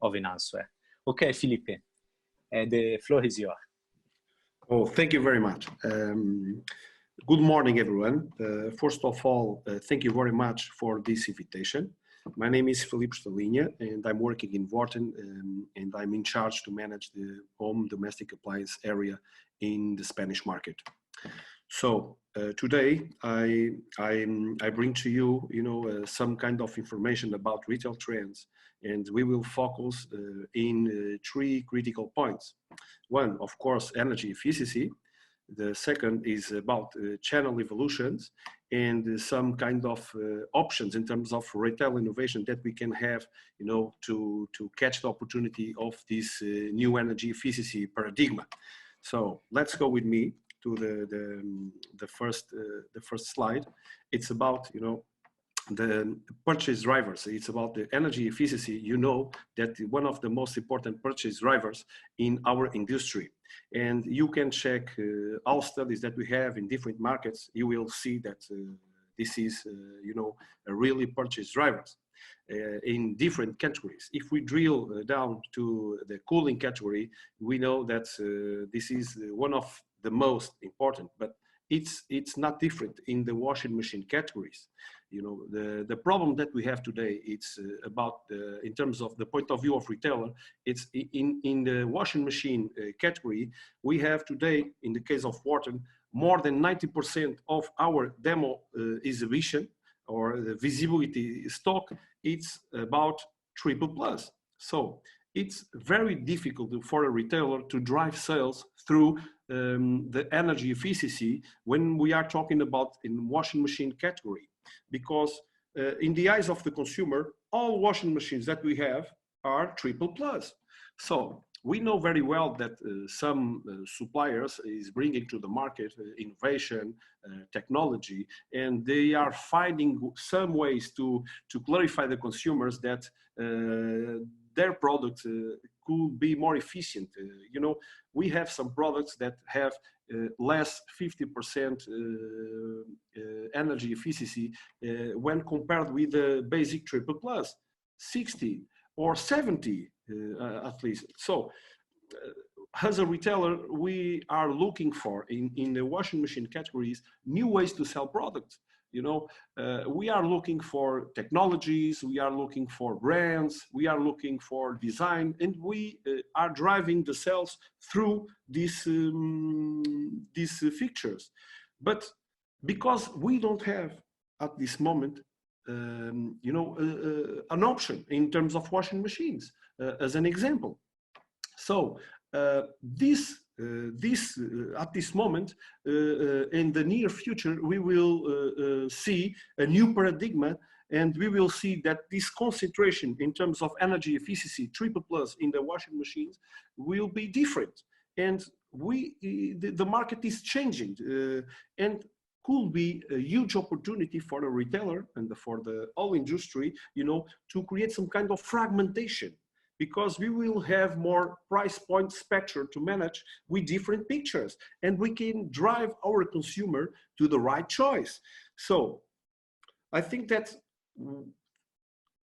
of an answer. Okay, Felipe, the floor is yours. Oh, thank you very much. Good morning, everyone. First of all, thank you very much for this invitation. My name is Filipe Stalinha, and I'm working in Vorten, and I'm in charge to manage the home domestic appliance area in the Spanish market. So today I bring to you, some kind of information about retail trends, and we will focus in three critical points. One, of course, energy efficiency. The second is about channel evolutions and some kind of options in terms of retail innovation that we can have, to catch the opportunity of this new energy efficiency paradigm. So let's go with me to the first slide. It's about, the purchase drivers. It's about the energy efficiency. You know that one of the most important purchase drivers in our industry. And you can check all studies that we have in different markets. You will see that this is, a really purchase drivers in different categories. If we drill down to the cooling category, we know that this is one of the most important, but it's not different in the washing machine categories. The problem that we have today, it's about in terms of the point of view of retailer, it's in the washing machine category. We have today, in the case of Vorten, more than 90% of our demo exhibition or the visibility stock, it's about triple+. So it's very difficult for a retailer to drive sales through the energy efficiency when we are talking about in washing machine category, because in the eyes of the consumer, all washing machines that we have are triple+. So we know very well that some suppliers is bringing to the market innovation, technology, and they are finding some ways to clarify the consumers that their products could be more efficient. We have some products that have less 50% energy efficiency when compared with the basic triple+, 60 or 70 at least. So as a retailer, we are looking for in the washing machine categories new ways to sell products. We are looking for technologies, we are looking for brands, we are looking for design, and we are driving the sales through these features. But because we don't have at this moment, an option in terms of washing machines, as an example. So at this moment, in the near future, we will see a new paradigm, and we will see that this concentration in terms of energy efficiency, triple+ in the washing machines, will be different. And the market is changing, and could be a huge opportunity for the retailer and for the whole industry, to create some kind of fragmentation, because we will have more price point spectrum to manage with different pictures, and we can drive our consumer to the right choice. So I think that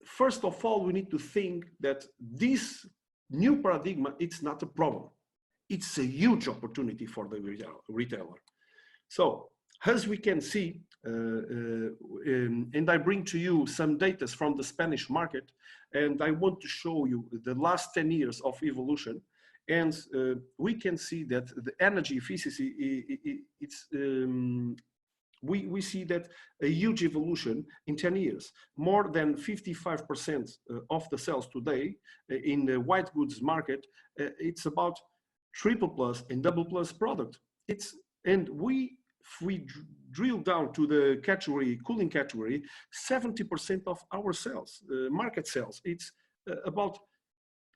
first of all, we need to think that this new paradigm, it's not a problem. It's a huge opportunity for the retailer. So as we can see, and I bring to you some data from the Spanish market, and I want to show you the last 10 years of evolution. And we can see that the energy efficiency, we see that a huge evolution in 10 years. More than 55% of the sales today in the white goods market, it's about triple+ and double+ product. And if we drill down to the category, cooling category, 70% of our sales, market sales, it's about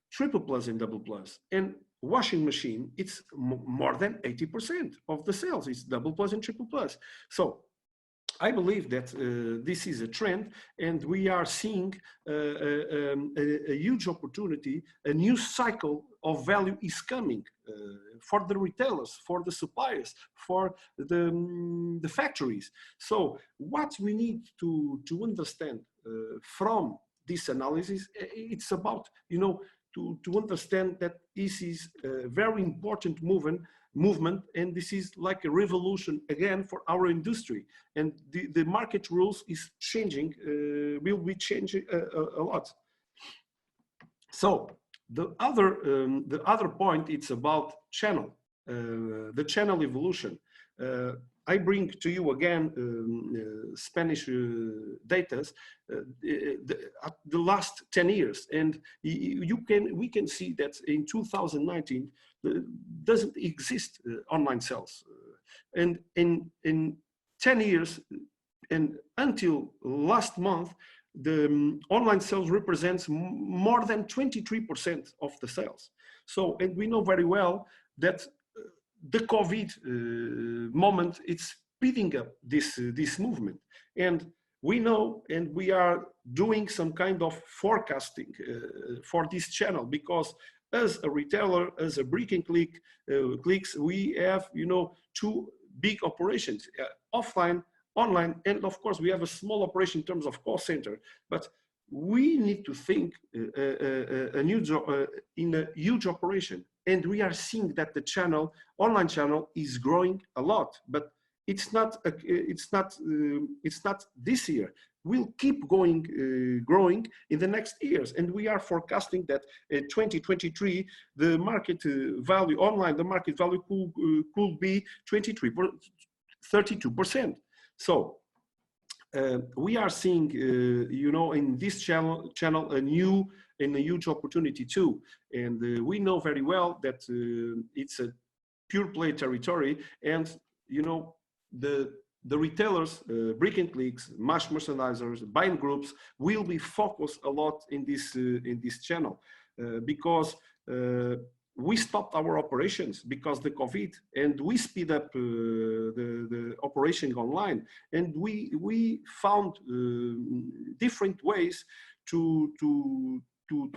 triple+ and double+. And washing machine, it's more than 80% of the sales, it's double+ and triple+. So I believe that this is a trend, and we are seeing a huge opportunity. A new cycle of value is coming for the retailers, for the suppliers, for the factories. So what we need to understand from this analysis, it's about, to understand that this is a very important movement movement, and this is like a revolution again for our industry. And the market rules is changing, will be changing a lot. So the other point, it's about channel, the channel evolution. I bring to you again Spanish data, the last 10 years, and we can see that in 2019 doesn't exist online sales, and in 10 years and until last month, the online sales represents more than 23% of the sales. So, and we know very well that the COVID moment, it's speeding up this movement. And we know, and we are doing some kind of forecasting for this channel, because as a retailer, as a brick and clicks, we have, you know, two big operations, offline, online, and of course we have a small operation in terms of call center, but we need to think in a huge operation. And we are seeing that the channel, online channel, is growing a lot, but it's not this year. We'll keep growing in the next years, and we are forecasting that in 2023 the market value online, the market value could be 32%. So we are seeing, you know, in this channel a new and a huge opportunity too. And we know very well that it's a pure play territory, and you know, the retailers, brick and clicks, mass merchandisers, buying groups will be focused a lot in this channel because we stopped our operations because the COVID, and we speed up the operation online, and we found different ways to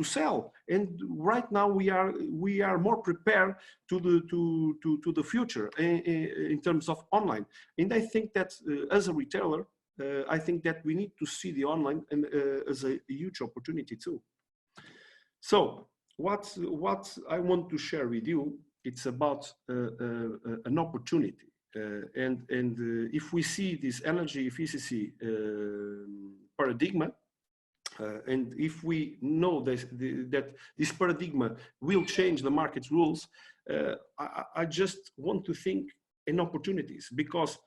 sell. And right now we are more prepared to the future in terms of online. And I think that as a retailer, I think that we need to see the online and as a huge opportunity too. So what I want to share with you, it's about an opportunity. And if we see this energy efficiency paradigm, and if we know that this paradigm will change the market rules, I just want to think in opportunities, because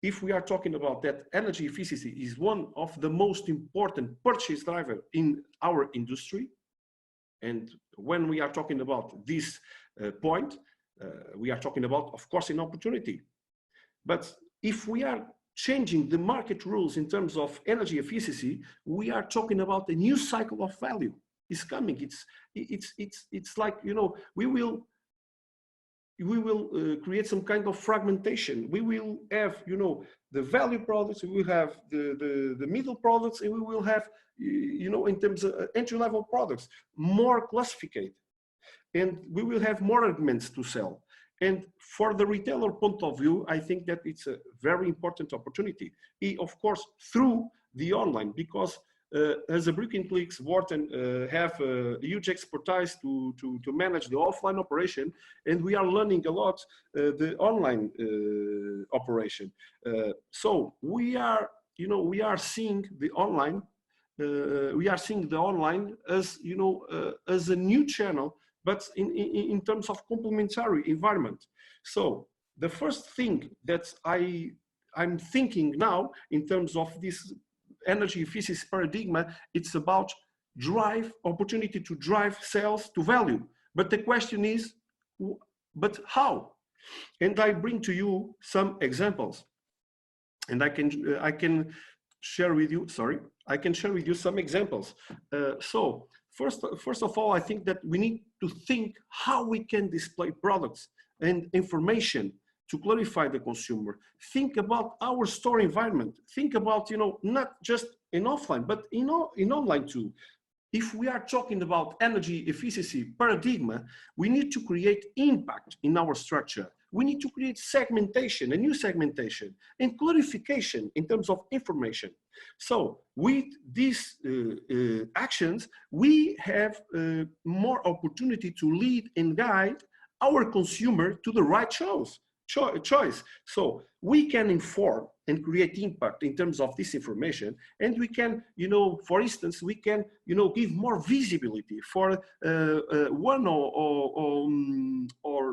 if we are talking about that, energy efficiency is one of the most important purchase driver in our industry. And when we are talking about this point, we are talking about, of course, an opportunity. But if we are changing the market rules in terms of energy efficiency, we are talking about a new cycle of value. It's coming. It's like, you know, we will create some kind of fragmentation. We will have, you know, the value products, we will have the middle products, and we will have, you know, in terms of entry-level products, more classified, and we will have more arguments to sell. And for the retailer point of view, I think that it's a very important opportunity, of course, through the online, because as a brick and clicks, Wharton have a huge expertise to manage the offline operation, and we are learning a lot the online operation. So we are, you know, we are seeing the online, as, you know, as a new channel, but in terms of complementary environment. So the first thing that I'm thinking now in terms of this energy efficiency paradigm, it's about opportunity to drive sales to value. But the question is, but how? And I bring to you some examples, and I can share with you. Sorry, I can share with you some examples. So first of all, I think that we need to think how we can display products and information to clarify the consumer. Think about our store environment. Think about, you know, not just in offline, but in online too. If we are talking about energy efficiency paradigm, we need to create impact in our structure. We need to create segmentation, a new segmentation, and clarification in terms of information. So with these actions, we have more opportunity to lead and guide our consumer to the right choice. So we can inform and create impact in terms of this information, and we can, for instance, we can, give more visibility for one or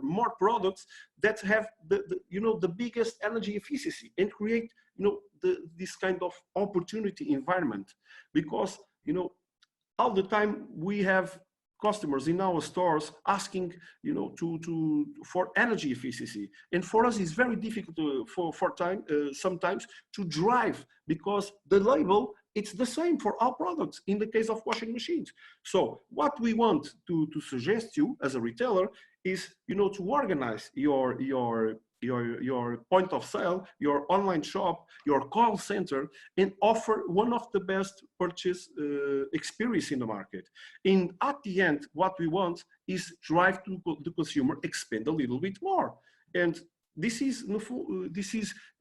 more products that have the biggest energy efficiency, and create, this kind of opportunity environment, because, all the time we have customers in our stores asking, for energy efficiency, and for us it's very difficult sometimes to drive, because the label, it's the same for all products in the case of washing machines. So what we want to suggest you as a retailer is, to organize your point of sale, your online shop, your call center, and offer one of the best purchase experience in the market. And at the end, what we want is drive to the consumer expand a little bit more. And this is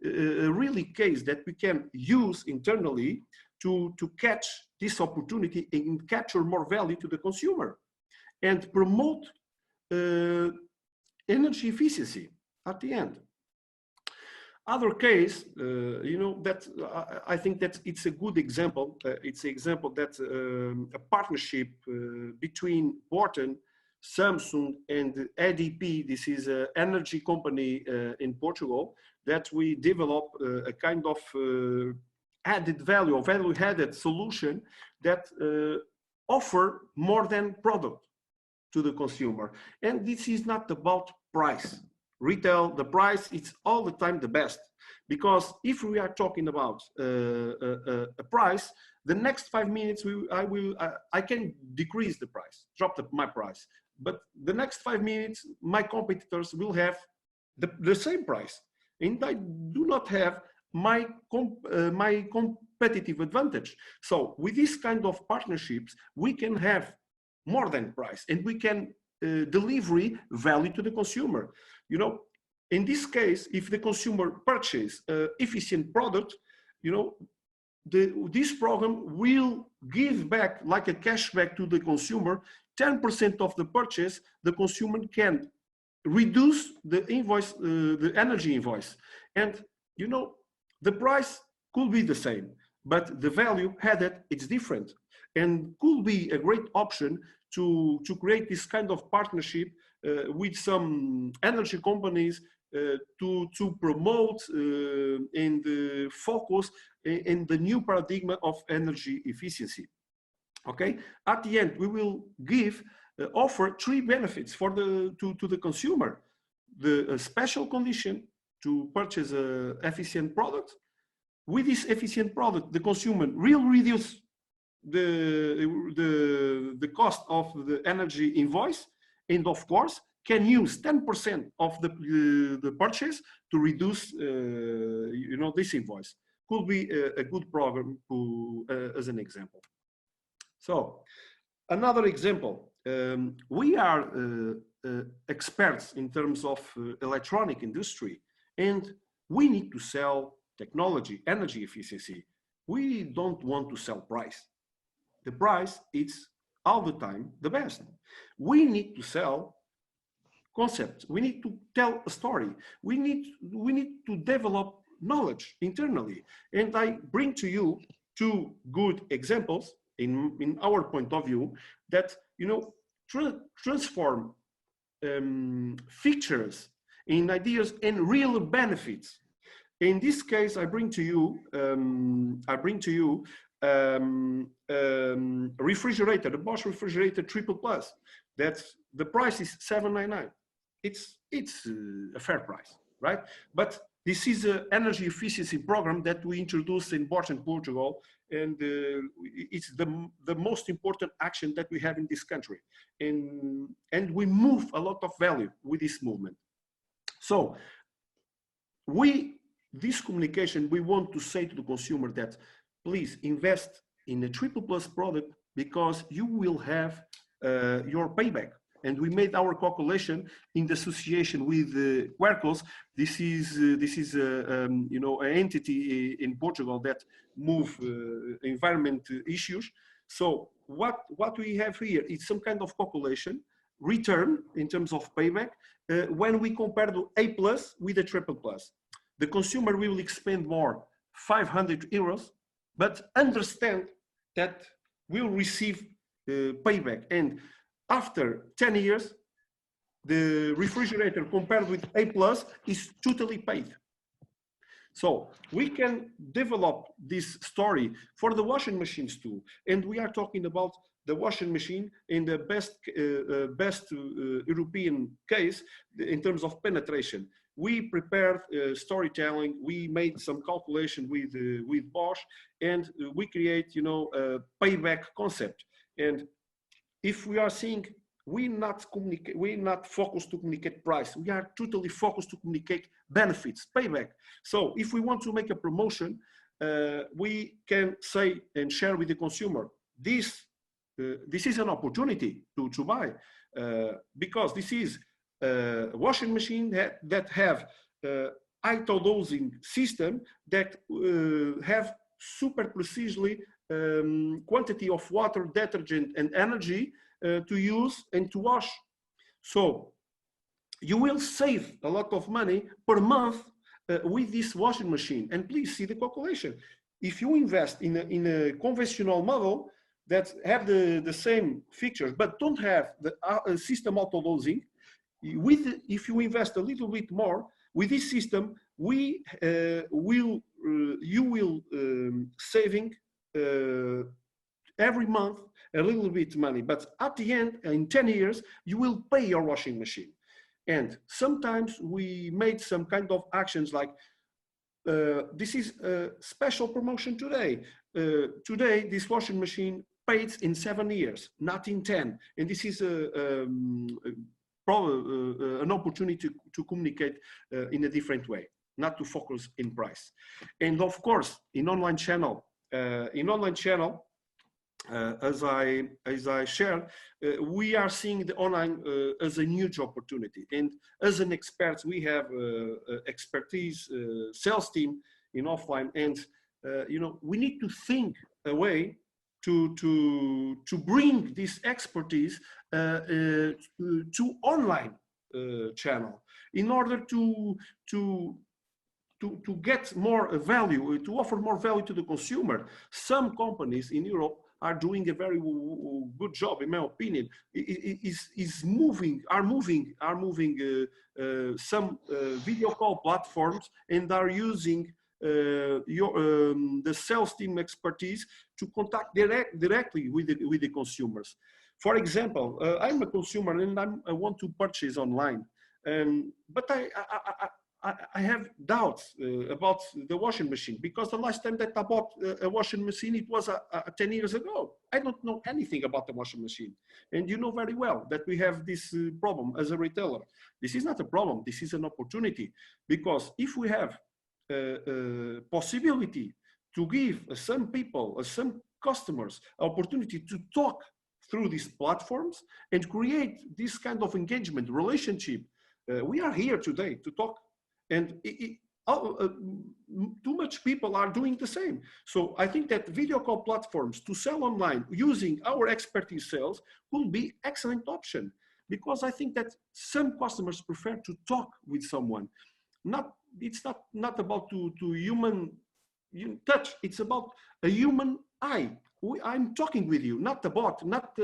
a really case that we can use internally to catch this opportunity and capture more value to the consumer and promote energy efficiency at the end. Other case, that I think that it's a good example. It's an example that a partnership between Borton, Samsung, and ADP. This is an energy company in Portugal, that we develop a kind of added value, or value-added solution that offer more than product to the consumer. And this is not about price. Retail, the price, it's all the time the best, because if we are talking about a price, the next 5 minutes I can decrease the price, drop my price, but the next 5 minutes my competitors will have the same price, and I do not have my competitive advantage. So with this kind of partnerships, we can have more than price, and we can delivery value to the consumer. In this case, if the consumer purchase efficient product, this program will give back, like a cashback to the consumer, 10% of the purchase. The consumer can reduce the invoice, the energy invoice, and the price could be the same, but the value added, it's different, and could be a great option to create this kind of partnership with some energy companies to promote and focus in the new paradigm of energy efficiency. Okay, at the end we will offer 3 benefits for to the consumer: the special condition to purchase an efficient product. With this efficient product, the consumer will reduce the cost of the energy invoice, and of course can use 10% of the purchase to reduce this invoice. Could be a good program as an example. So another example, we are experts in terms of electronic industry, and we need to sell technology, energy efficiency. We don't want to sell price. The price, it's all the time the best. We need to sell concepts. We need to tell a story. We need to develop knowledge internally. And I bring to you 2 good examples in our point of view that transform features in ideas and real benefits. In this case, I bring to you refrigerator, the Bosch refrigerator Triple Plus. That's the price is $799. It's a fair price, right? But this is an energy efficiency program that we introduced in Borton, Portugal, and it's the most important action that we have in this country, and we move a lot of value with this movement. So this communication, we want to say to the consumer that please invest in a Triple Plus product, because you will have your payback. And we made our calculation in the association with Quercos. This is an entity in Portugal that move environment issues. So what we have here is some kind of calculation return in terms of payback when we compare the A plus with the triple plus. The consumer will expend more, 500 euros, but understand that will receive payback. And after 10 years, the refrigerator compared with A plus is totally paid. So we can develop this story for the washing machines too. And we are talking about the washing machine in the best European case in terms of penetration. We prepared storytelling. We made some calculation with Bosch, and we create, you know, a payback concept. And if we are seeing, we're not focused to communicate price. We are totally focused to communicate benefits, payback. So if we want to make a promotion, we can say and share with the consumer, this is an opportunity to buy, because this is a washing machine that have auto-dosing system that have super precisely quantity of water, detergent, and energy to use and to wash. So you will save a lot of money per month with this washing machine. And please see the calculation. If you invest in a conventional model that have the same features but don't have the system auto-dosing, if you invest a little bit more with this system, you will saving every month a little bit money, but at the end, in 10 years, you will pay your washing machine. And sometimes we made some kind of actions like, this is a special promotion today. Today, this washing machine pays in 7 years, not in 10. And this is an opportunity to communicate in a different way, not to focus in price. And of course, in online channel, as I shared, we are seeing the online as a huge opportunity. And as an expert, we have expertise, sales team in offline, and you know, we need to think a way to bring this expertise to online channel in order to get more value, to offer more value to the consumer. Some companies in Europe are doing a very good job, in my opinion. Are moving some video call platforms and are using the sales team expertise to contact directly with the consumers. For example, I'm a consumer and I want to purchase online, but I have doubts about the washing machine, because the last time that I bought a washing machine, it was 10 years ago. I don't know anything about the washing machine. And you know very well that we have this problem as a retailer. This is not a problem, this is an opportunity, because if we have a possibility to give some people, some customers, opportunity to talk through these platforms and create this kind of engagement, relationship, we are here today to talk. And too much people are doing the same. So I think that video call platforms to sell online using our expertise sales will be excellent option, because I think that some customers prefer to talk with someone. It's not about to human touch. It's about a human eye. I'm talking with you, not the bot, not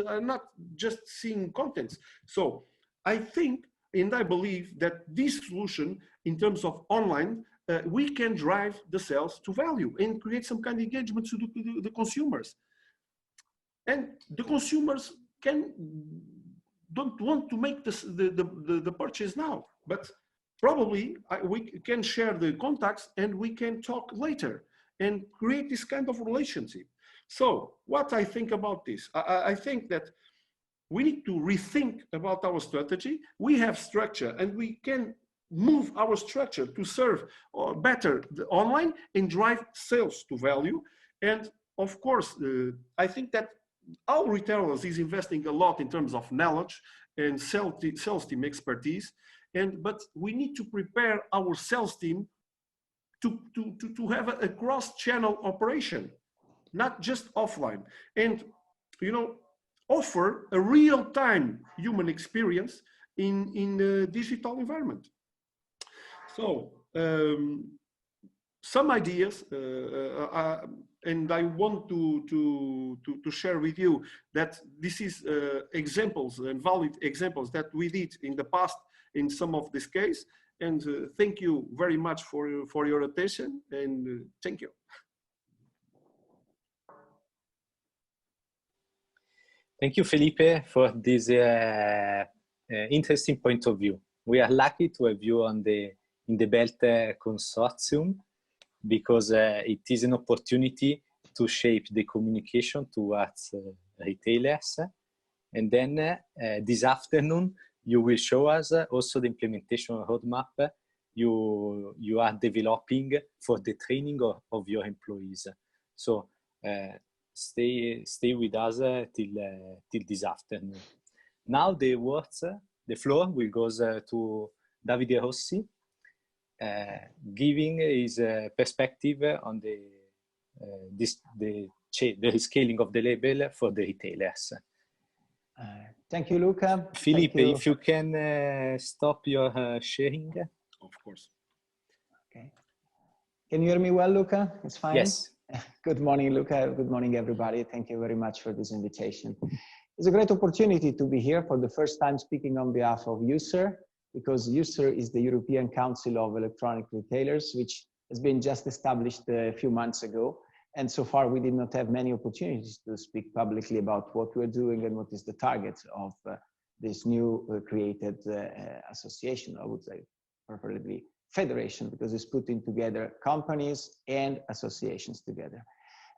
just seeing contents. So I think, and I believe that this solution, in terms of online, we can drive the sales to value and create some kind of engagement to the consumers. And the consumers don't want to make the purchase now, but probably we can share the contacts and we can talk later and create this kind of relationship. So what I think about this, I think that we need to rethink about our strategy. We have structure and we can move our structure to serve better the online and drive sales to value. And of course, I think that all retailers is investing a lot in terms of knowledge and sales team expertise. But we need to prepare our sales team to have a cross-channel operation, not just offline. And you know, offer a real-time human experience in the digital environment. So some ideas, and I want to share with you that this is examples and valid examples that we did in the past in some of this case. And thank you very much for your attention, and thank you. Thank you, Felipe, for this interesting point of view. We are lucky to have you in the BELT consortium, because it is an opportunity to shape the communication towards retailers. And then this afternoon, you will show us also the implementation roadmap you are developing for the training of your employees. So stay with us till this afternoon. Now the floor will go to Davide Rossi, giving his perspective on the rescaling of the label for the retailers. Thank you, Luca. Felipe, if you can stop your sharing. Of course. Okay. Can you hear me well, Luca? It's fine? Yes. Good morning, Luca. Good morning, everybody. Thank you very much for this invitation. It's a great opportunity to be here for the first time speaking on behalf of USER, because USER is the European Council of Electronic Retailers, which has been just established a few months ago. And so far, we did not have many opportunities to speak publicly about what we're doing and what is the target of this new created association, I would say, preferably federation, because it's putting together companies and associations together.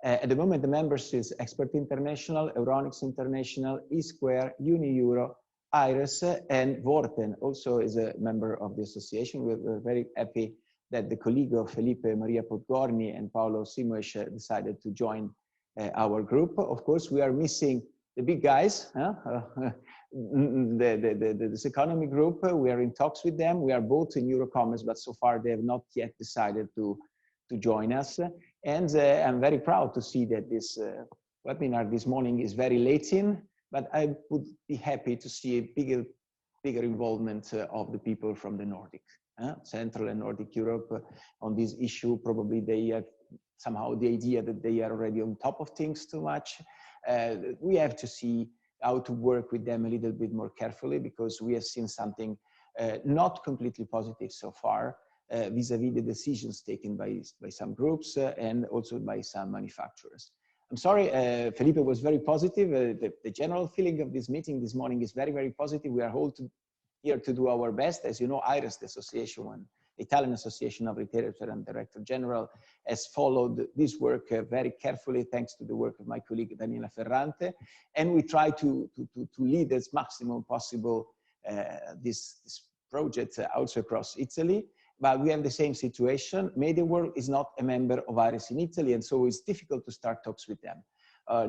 At the moment, the members is Expert International, Euronics International, eSquare, UniEuro, IRES, and Vorten also is a member of the association. We're very happy that the colleague of Felipe, Maria Podgorny, and Paolo Simoes decided to join our group. Of course, we are missing the big guys, this economy group. We are in talks with them. We are both in Eurocommerce, but so far they have not yet decided to join us. And I'm very proud to see that this webinar this morning is very late in, but I would be happy to see a bigger involvement of the people from the Nordic, Central and Nordic Europe on this issue. Probably they have somehow the idea that they are already on top of things too much. We have to see how to work with them a little bit more carefully, because we have seen something not completely positive so far vis-a-vis the decisions taken by some groups and also by some manufacturers. I'm sorry, Felipe was very positive. The general feeling of this meeting this morning is very, very positive. We are all here to do our best. As you know, IRES, the association, the Italian Association of Retailers and Director General, has followed this work very carefully, thanks to the work of my colleague Daniela Ferrante. And we try to lead as maximum possible this project also across Italy. But we have the same situation. MediaWorld is not a member of IRES in Italy, and so it's difficult to start talks with them.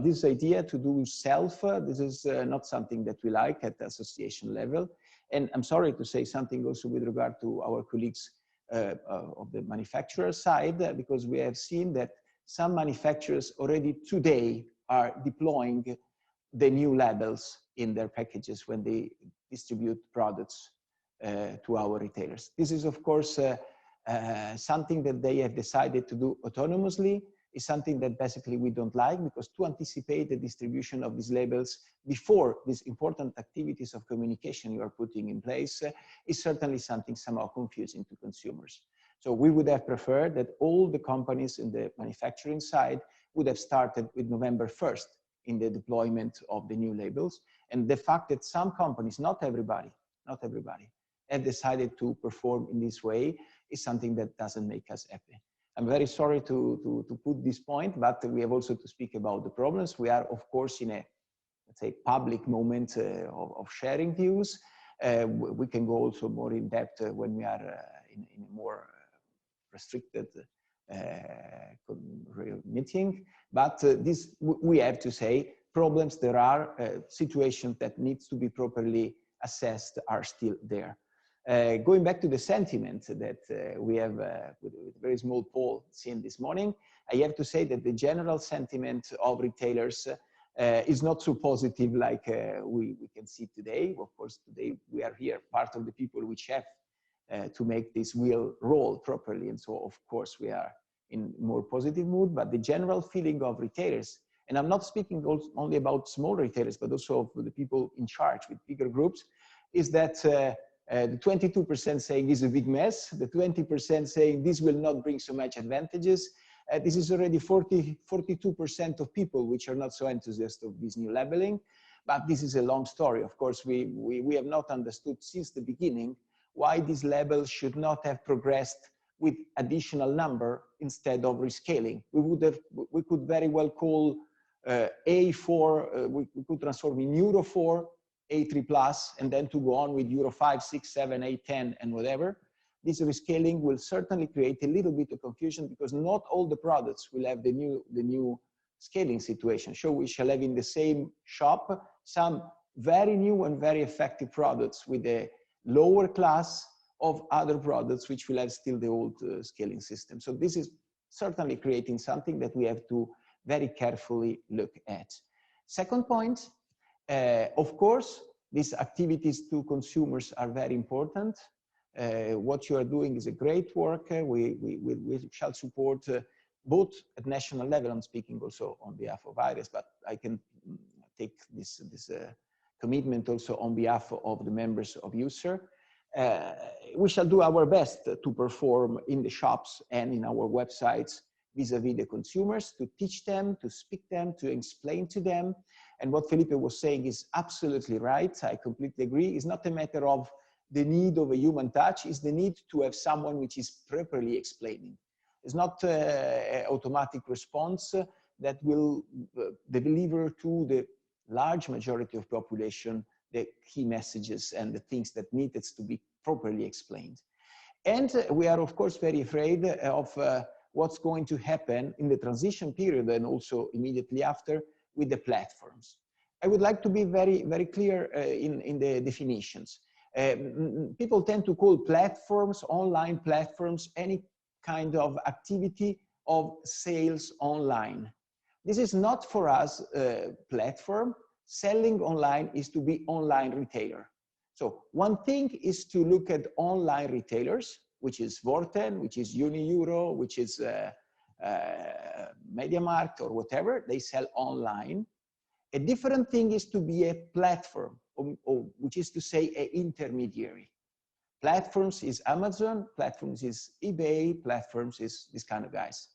This idea to do self, this is not something that we like at the association level. And I'm sorry to say something also with regard to our colleagues of the manufacturer side, because we have seen that some manufacturers already today are deploying the new labels in their packages when they distribute products to our retailers. This is, of course, something that they have decided to do autonomously. Is something that basically we don't like, because to anticipate the distribution of these labels before these important activities of communication you are putting in place is certainly something somehow confusing to consumers. So we would have preferred that all the companies in the manufacturing side would have started with November 1st in the deployment of the new labels. And the fact that some companies, not everybody, have decided to perform in this way is something that doesn't make us happy. I'm very sorry to put this point, but we have also to speak about the problems. We are, of course, in a, let's say, public moment of sharing views. We can go also more in depth when we are in a more restricted meeting. But this, we have to say, problems there are, situations that needs to be properly assessed are still there. Going back to the sentiment that we have with a very small poll seen this morning, I have to say that the general sentiment of retailers is not so positive like we can see today. Of course, today we are here, part of the people which have to make this wheel roll properly. And so, of course, we are in more positive mood, but the general feeling of retailers, and I'm not speaking only about small retailers, but also of the people in charge with bigger groups, is that the 22% saying this is a big mess, the 20% saying this will not bring so much advantages. This is already 42% of people which are not so enthusiastic of this new labeling, but this is a long story. Of course, we have not understood since the beginning why this label should not have progressed with additional number instead of rescaling. We could very well call A4, we could transform in Euro 4, A3 plus, and then to go on with Euro 5, 6, 7, 8, 10, and whatever. This rescaling will certainly create a little bit of confusion because not all the products will have the new scaling situation. So we shall have in the same shop some very new and very effective products with a lower class of other products which will have still the old scaling system. So this is certainly creating something that we have to very carefully look at. Second point, of course, these activities to consumers are very important. What you are doing is a great work. We shall support both at national level. I'm speaking also on behalf of IRES, but I can take this commitment also on behalf of the members of USER. We shall do our best to perform in the shops and in our websites vis-a-vis the consumers, to teach them, to speak them, to explain to them. And what Felipe was saying is absolutely right. I completely agree. It's not a matter of the need of a human touch, it's the need to have someone which is properly explaining. It's not an automatic response that will deliver to the large majority of population the key messages and the things that needed to be properly explained. And we are, of course, very afraid of what's going to happen in the transition period and also immediately after with the platforms. I would like to be very, very clear in the definitions. People tend to call platforms, online platforms, any kind of activity of sales online. This is not for us a platform. Selling online is to be online retailer. So one thing is to look at online retailers, which is Vorten, which is Unieuro, which is MediaMarkt or whatever, they sell online. A different thing is to be a platform, or which is to say an intermediary. Platforms is Amazon, platforms is eBay, platforms is this kind of guys.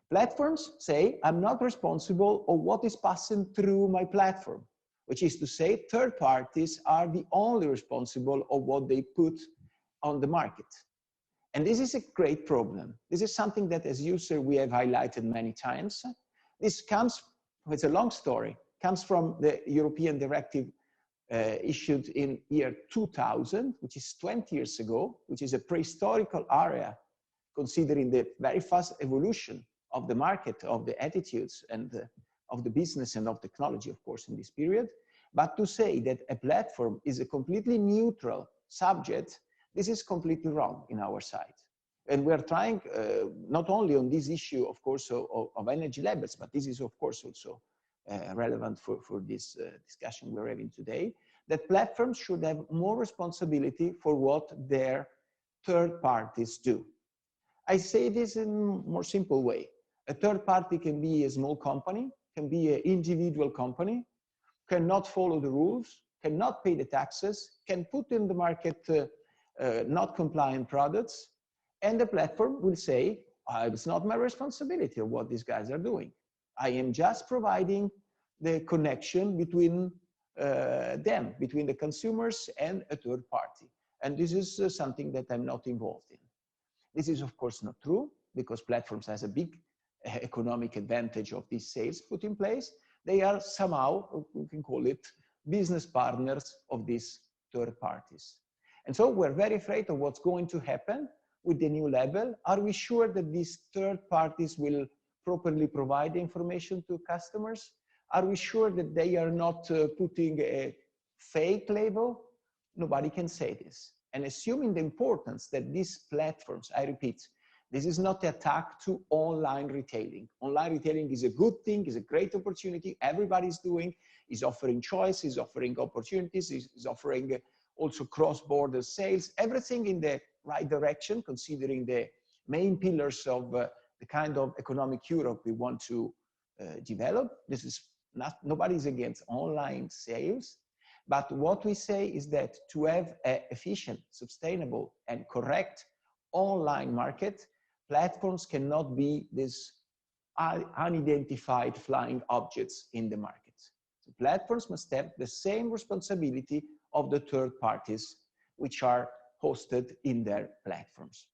Platforms say, I'm not responsible of what is passing through my platform, which is to say third parties are the only responsible of what they put on the market. And this is a great problem. This is something that as user we have highlighted many times. This comes, it's a long story, comes from the European directive issued in year 2000, which is 20 years ago, which is a prehistorical area, considering the very fast evolution of the market, of the attitudes, and of the business and of technology, of course, in this period. But to say that a platform is a completely neutral subject, this is completely wrong in our side. And we're trying, not only on this issue, of course, of energy labels, but this is, of course, also relevant for this discussion we're having today, that platforms should have more responsibility for what their third parties do. I say this in a more simple way. A third party can be a small company, can be an individual company, cannot follow the rules, cannot pay the taxes, can put in the market not compliant products, and the platform will say, it's not my responsibility of what these guys are doing. I am just providing the connection between them, between the consumers and a third party. And this is something that I'm not involved in. This is, of course, not true, because platforms has a big economic advantage of these sales put in place. They are somehow, we can call it, business partners of these third parties. And so we're very afraid of what's going to happen with the new label. Are we sure that these third parties will properly provide the information to customers? Are we sure that they are not putting a fake label? Nobody can say this. And assuming the importance that these platforms, I repeat, This is not an attack to online retailing. Online retailing is a good thing, is a great opportunity. Everybody's doing, is offering choice, is offering opportunities, is offering also cross-border sales, everything in the right direction, considering the main pillars of the kind of economic Europe we want to develop. This is not, nobody's against online sales, but what we say is that to have an efficient, sustainable, and correct online market, platforms cannot be these unidentified flying objects in the market. So platforms must have the same responsibility of the third parties which are hosted in their platforms.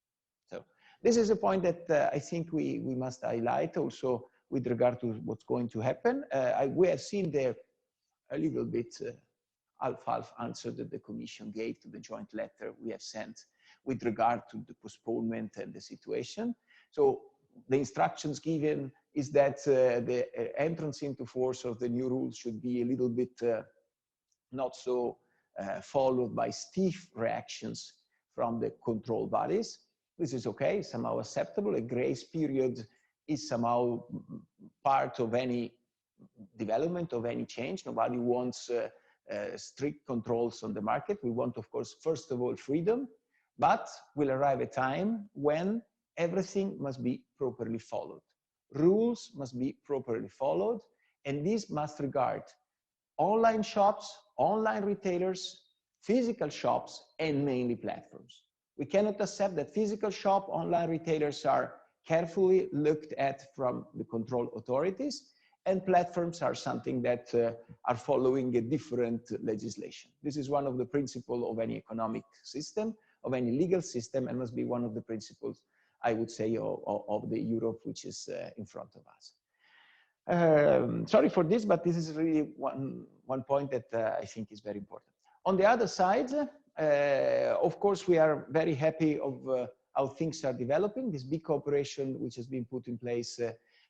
So this is a point that I think we must highlight also with regard to what's going to happen. We have seen there a little bit half answer that the Commission gave to the joint letter we have sent with regard to the postponement and the situation. So the instructions given is that the entrance into force of the new rules should be a little bit not so followed by stiff reactions from the control bodies. This is okay, somehow acceptable. A grace period is somehow part of any development, of any change. Nobody wants strict controls on the market. We want, of course, first of all, freedom, but will arrive a time when everything must be properly followed. Rules must be properly followed, and this must regard online shops, online retailers, physical shops, and mainly platforms. We cannot accept that physical shop, online retailers are carefully looked at from the control authorities, and platforms are something that are following a different legislation. This is one of the principles of any economic system, of any legal system, and must be one of the principles, I would say, of the Europe which is in front of us. Sorry for this, but this is really one point that I think is very important. On the other side, of course, we are very happy of how things are developing. This big cooperation which has been put in place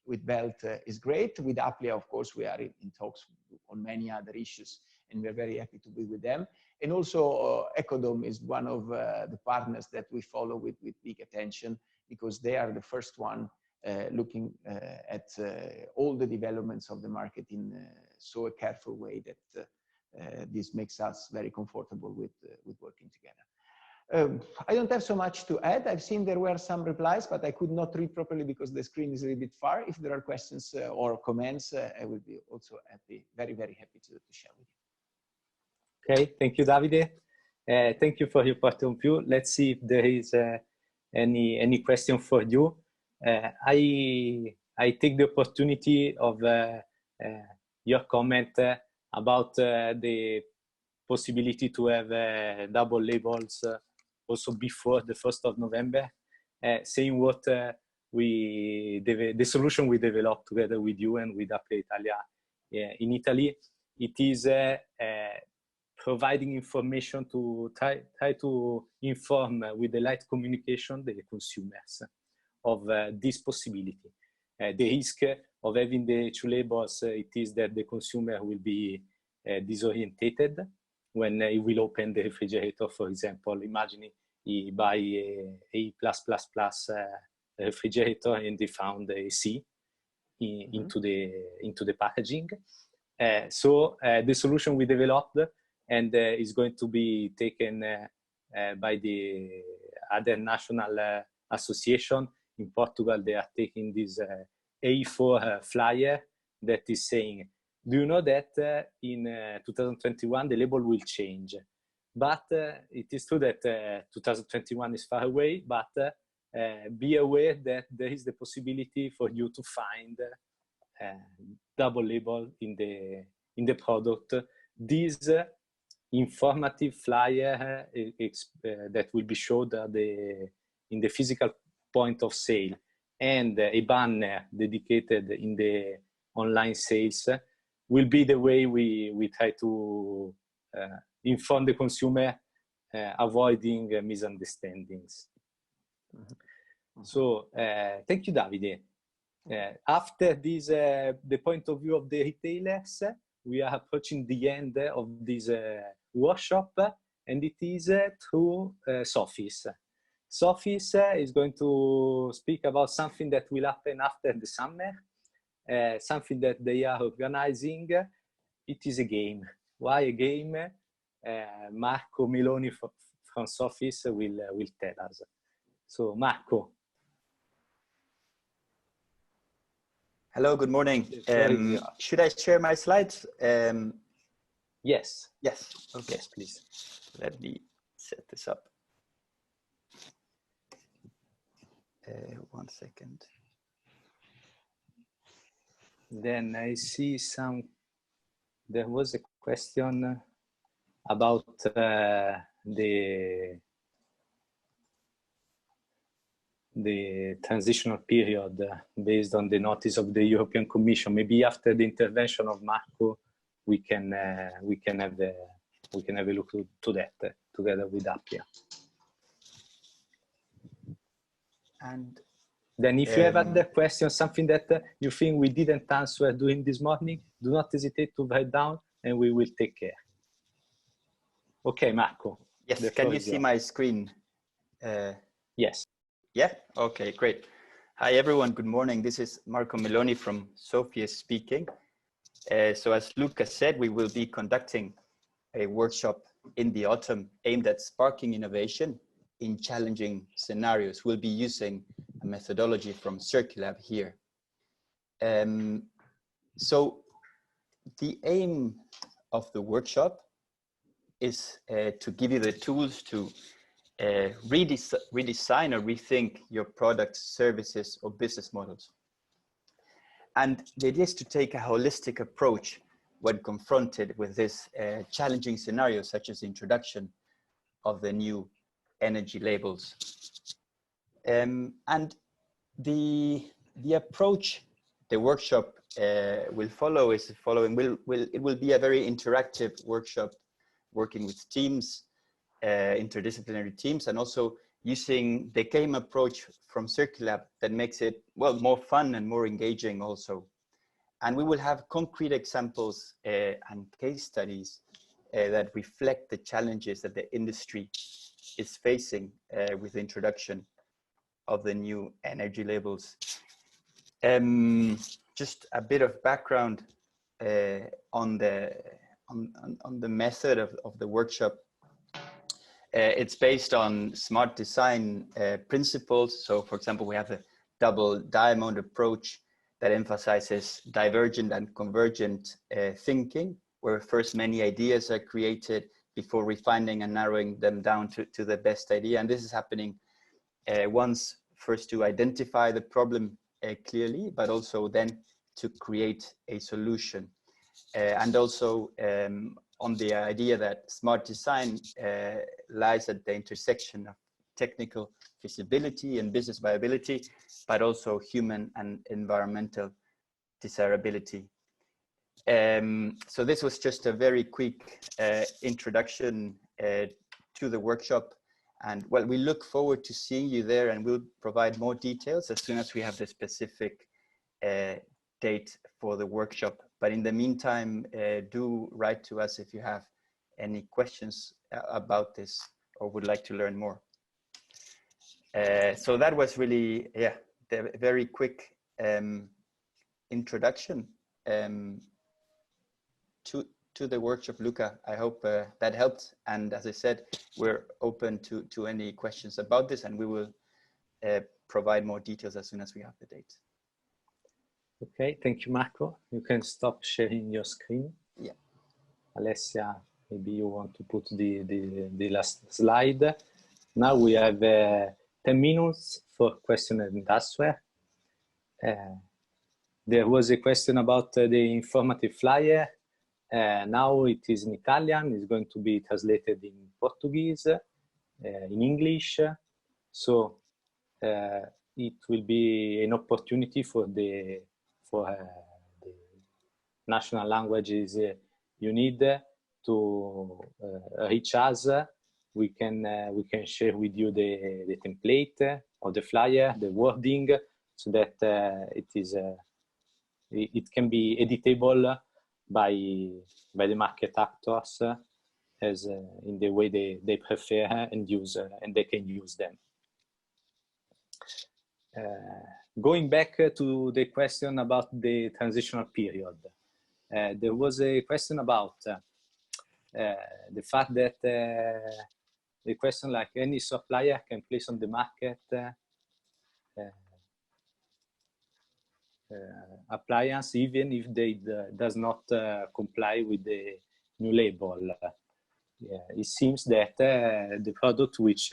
with BELT is great. With Applia, of course, we are in talks on many other issues, and we're very happy to be with them. And also Ecodom is one of the partners that we follow with big attention, because they are the first one looking at all the developments of the market in so a careful way that this makes us very comfortable with working together. I don't have so much to add. I've seen there were some replies, but I could not read properly because the screen is a little bit far. If there are questions or comments, I will be also happy, very happy to share with you. Okay, thank you, Davide. Thank you for your point of view. Let's see if there is any question for you. I take the opportunity of your comment about the possibility to have double labels also before the 1st of November, saying what the solution we developed together with you and with Applia Italia in Italy. It is providing information to try to inform with the light communication the consumers of this possibility. The risk of having the two labels, it is that the consumer will be disorientated when he will open the refrigerator. For example, imagine he buy a A++ refrigerator and he found a C into the packaging. So the solution we developed and is going to be taken by the other national association in Portugal. They are taking this A4 flyer that is saying, do you know that in 2021 the label will change? But it is true that 2021 is far away, but be aware that there is the possibility for you to find double label in the product. This informative flyer that will be showed in the physical point of sale, and a banner dedicated in the online sales will be the way we try to inform the consumer, avoiding misunderstandings. So thank you, Davide. After this, the point of view of the retailers, we are approaching the end of this workshop, and it is through Sophie's. Sophie's is going to speak about something that will happen after the summer, something that they are organizing. It is a game. Why a game? Marco Meloni from Sophie's will tell us. So Marco. Hello, good morning. Should I share my slides? Yes. Yes. Okay. Yes, please. Let me set this up. 1 second. Then I see there was a question about the transitional period based on the notice of the European Commission. Maybe after the intervention of Marco, we can have a look to that together with Appia. And then if you have other questions, something that you think we didn't answer during this morning, do not hesitate to write down and we will take care. Okay, Marco. Yes, can you see my screen? Yes. Yeah, okay, great. Hi everyone, good morning. This is Marco Meloni from Sofia speaking. So as Luca said, we will be conducting a workshop in the autumn aimed at sparking innovation in challenging scenarios. We'll be using a methodology from Circulab here. So the aim of the workshop is to give you the tools to redesign or rethink your products, services, or business models. And the idea is to take a holistic approach when confronted with this challenging scenario, such as the introduction of the new energy labels. And the approach the workshop will follow is the following. It will be a very interactive workshop working with teams, interdisciplinary teams, and also using the game approach from Circulab that makes it, well, more fun and more engaging also. And we will have concrete examples and case studies that reflect the challenges that the industry is facing with the introduction of the new energy labels. Just a bit of background on the method of the workshop. It's based on smart design principles. So for example, we have the double diamond approach that emphasizes divergent and convergent thinking, where first many ideas are created before refining and narrowing them down to the best idea. And this is happening once first to identify the problem clearly, but also then to create a solution. And also on the idea that smart design lies at the intersection of technical feasibility and business viability, but also human and environmental desirability. So this was just a very quick introduction to the workshop. And well, we look forward to seeing you there, and we'll provide more details as soon as we have the specific date for the workshop. But in the meantime, do write to us if you have any questions about this or would like to learn more. So that was really, yeah, the very quick introduction to the workshop. Luca, I hope that helped. And as I said, we're open to any questions about this, and we will provide more details as soon as we have the date. Okay, thank you, Marco. You can stop sharing your screen. Yeah. Alessia, maybe you want to put the last slide. Now we have 10 minutes for question and answer. There was a question about the informative flyer. Now it is in Italian. It's going to be translated in Portuguese, in English. So it will be an opportunity for the national languages you need to reach us. We can share with you the template of the flyer, the wording, so that it can be editable by the market actors as in the way they prefer and use, and they can use them. Going back to the question about the transitional period, there was a question about the fact that the question like any supplier can place on the market appliance even if they does not comply with the new label. It seems that the product which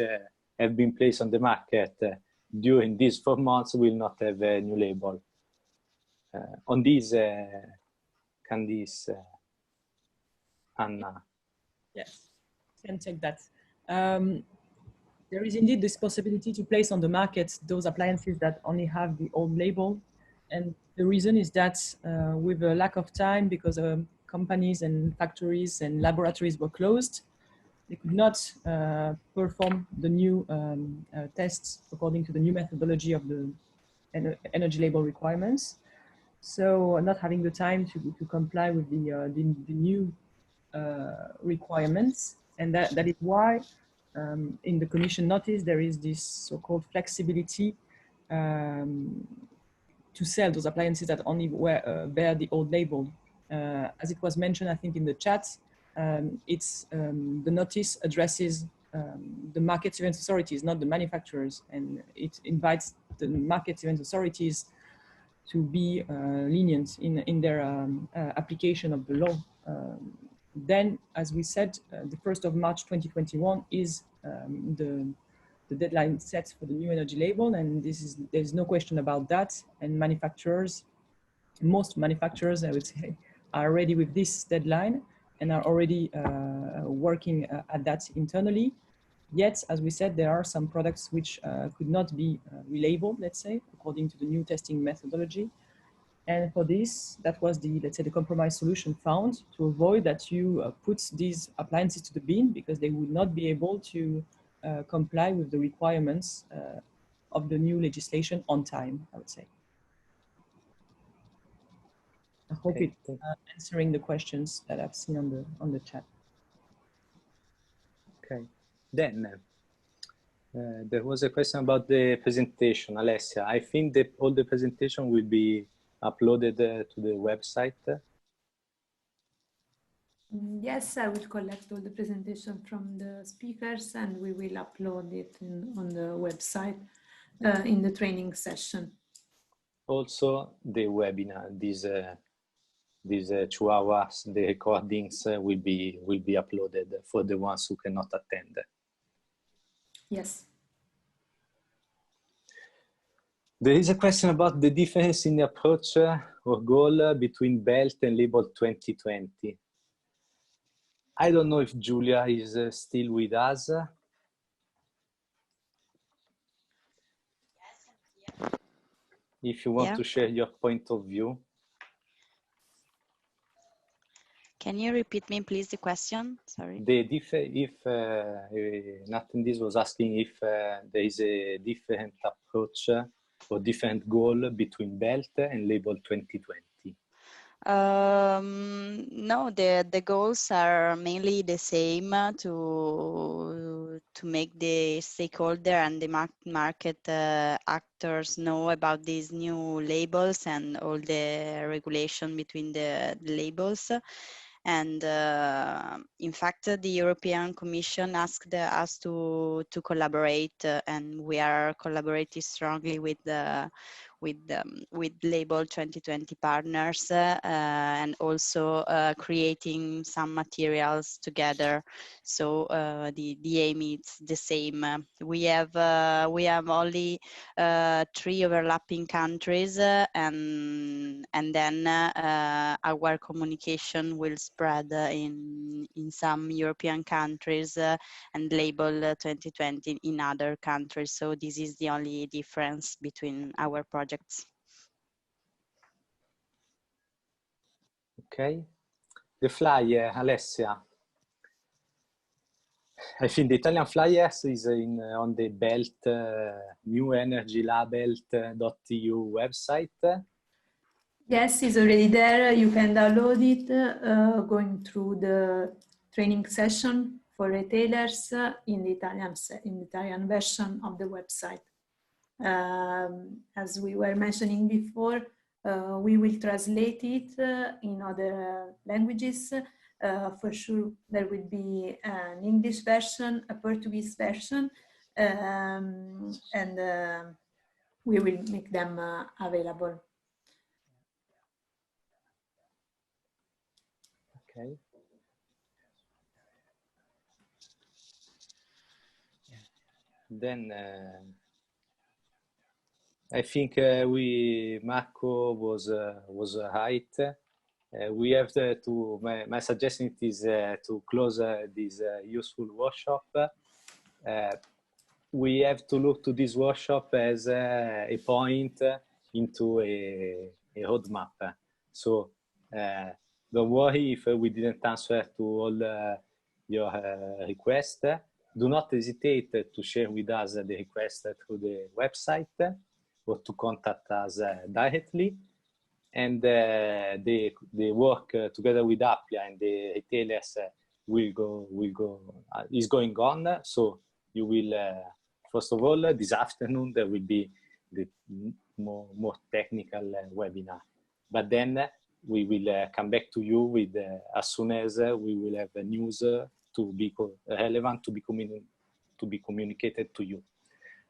have been placed on the market during these 4 months will not have a new label. On this, Candice, Anna. Yes, can take that. There is indeed this possibility to place on the market those appliances that only have the old label. And the reason is that with a lack of time, because companies and factories and laboratories were closed, they could not perform the new tests according to the new methodology of the energy label requirements. So not having the time to comply with the new requirements. And that is why in the Commission notice, there is this so-called flexibility to sell those appliances that only bear the old label. As it was mentioned, I think in the chat, the notice addresses the market surveillance authorities, not the manufacturers, and it invites the market surveillance authorities to be lenient in their application of the law. Then, as we said, the 1st of March 2021 is the deadline set for the new energy label, and there's no question about that. And manufacturers, most manufacturers, I would say, are ready with this deadline and are already working at that internally. Yet, as we said, there are some products which could not be relabeled, let's say, according to the new testing methodology. And for this, that was let's say, the compromise solution found to avoid that you put these appliances to the bin because they would not be able to comply with the requirements of the new legislation on time, I would say. I hope it's answering the questions that I've seen on the chat. Okay, then there was a question about the presentation, Alessia. I think that all the presentation will be uploaded to the website. Yes, I will collect all the presentation from the speakers and we will upload it on the website in the training session. Also, the webinar, these 2 hours, the recordings will be uploaded for the ones who cannot attend. Yes. There is a question about the difference in the approach or goal between BELT and Label 2020. I don't know if Julia is still with us. If you want to share your point of view. Can you repeat me, please, the question? Sorry. If Nathan this was asking if there is a different approach or different goal between BELT and Label 2020. No, the goals are mainly the same to make the stakeholder and the market actors know about these new labels and all the regulation between the labels. And in fact, the European Commission asked us to collaborate, and we are collaborating strongly with Label 2020 partners and also creating some materials together. So the aim is the same. We have only 3 overlapping countries, and then our communication will spread in some European countries and Label 2020 in other countries. So this is the only difference between our projects. Okay, the flyer, Alessia. I think the Italian flyers is on the BELT newenergylabel.eu website. Yes, it's already there. You can download it going through the training session for retailers in the Italian version of the website. As we were mentioning before, we will translate it in other languages. For sure, there will be an English version, a Portuguese version, and we will make them available. Okay. Then I think Marco was right. We have to. My suggestion is to close this useful workshop. We have to look to this workshop as a point into a roadmap. So don't worry if we didn't answer to all your requests. Do not hesitate to share with us the request through the website or to contact us directly. And the work together with Applia and the retailers is going on. So you will, first of all, this afternoon there will be the more technical webinar. But then we will come back to you with as soon as we will have news to be relevant to be communicated to you.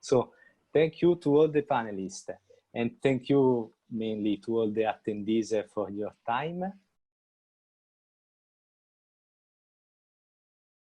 So thank you to all the panelists, and thank you mainly to all the attendees for your time.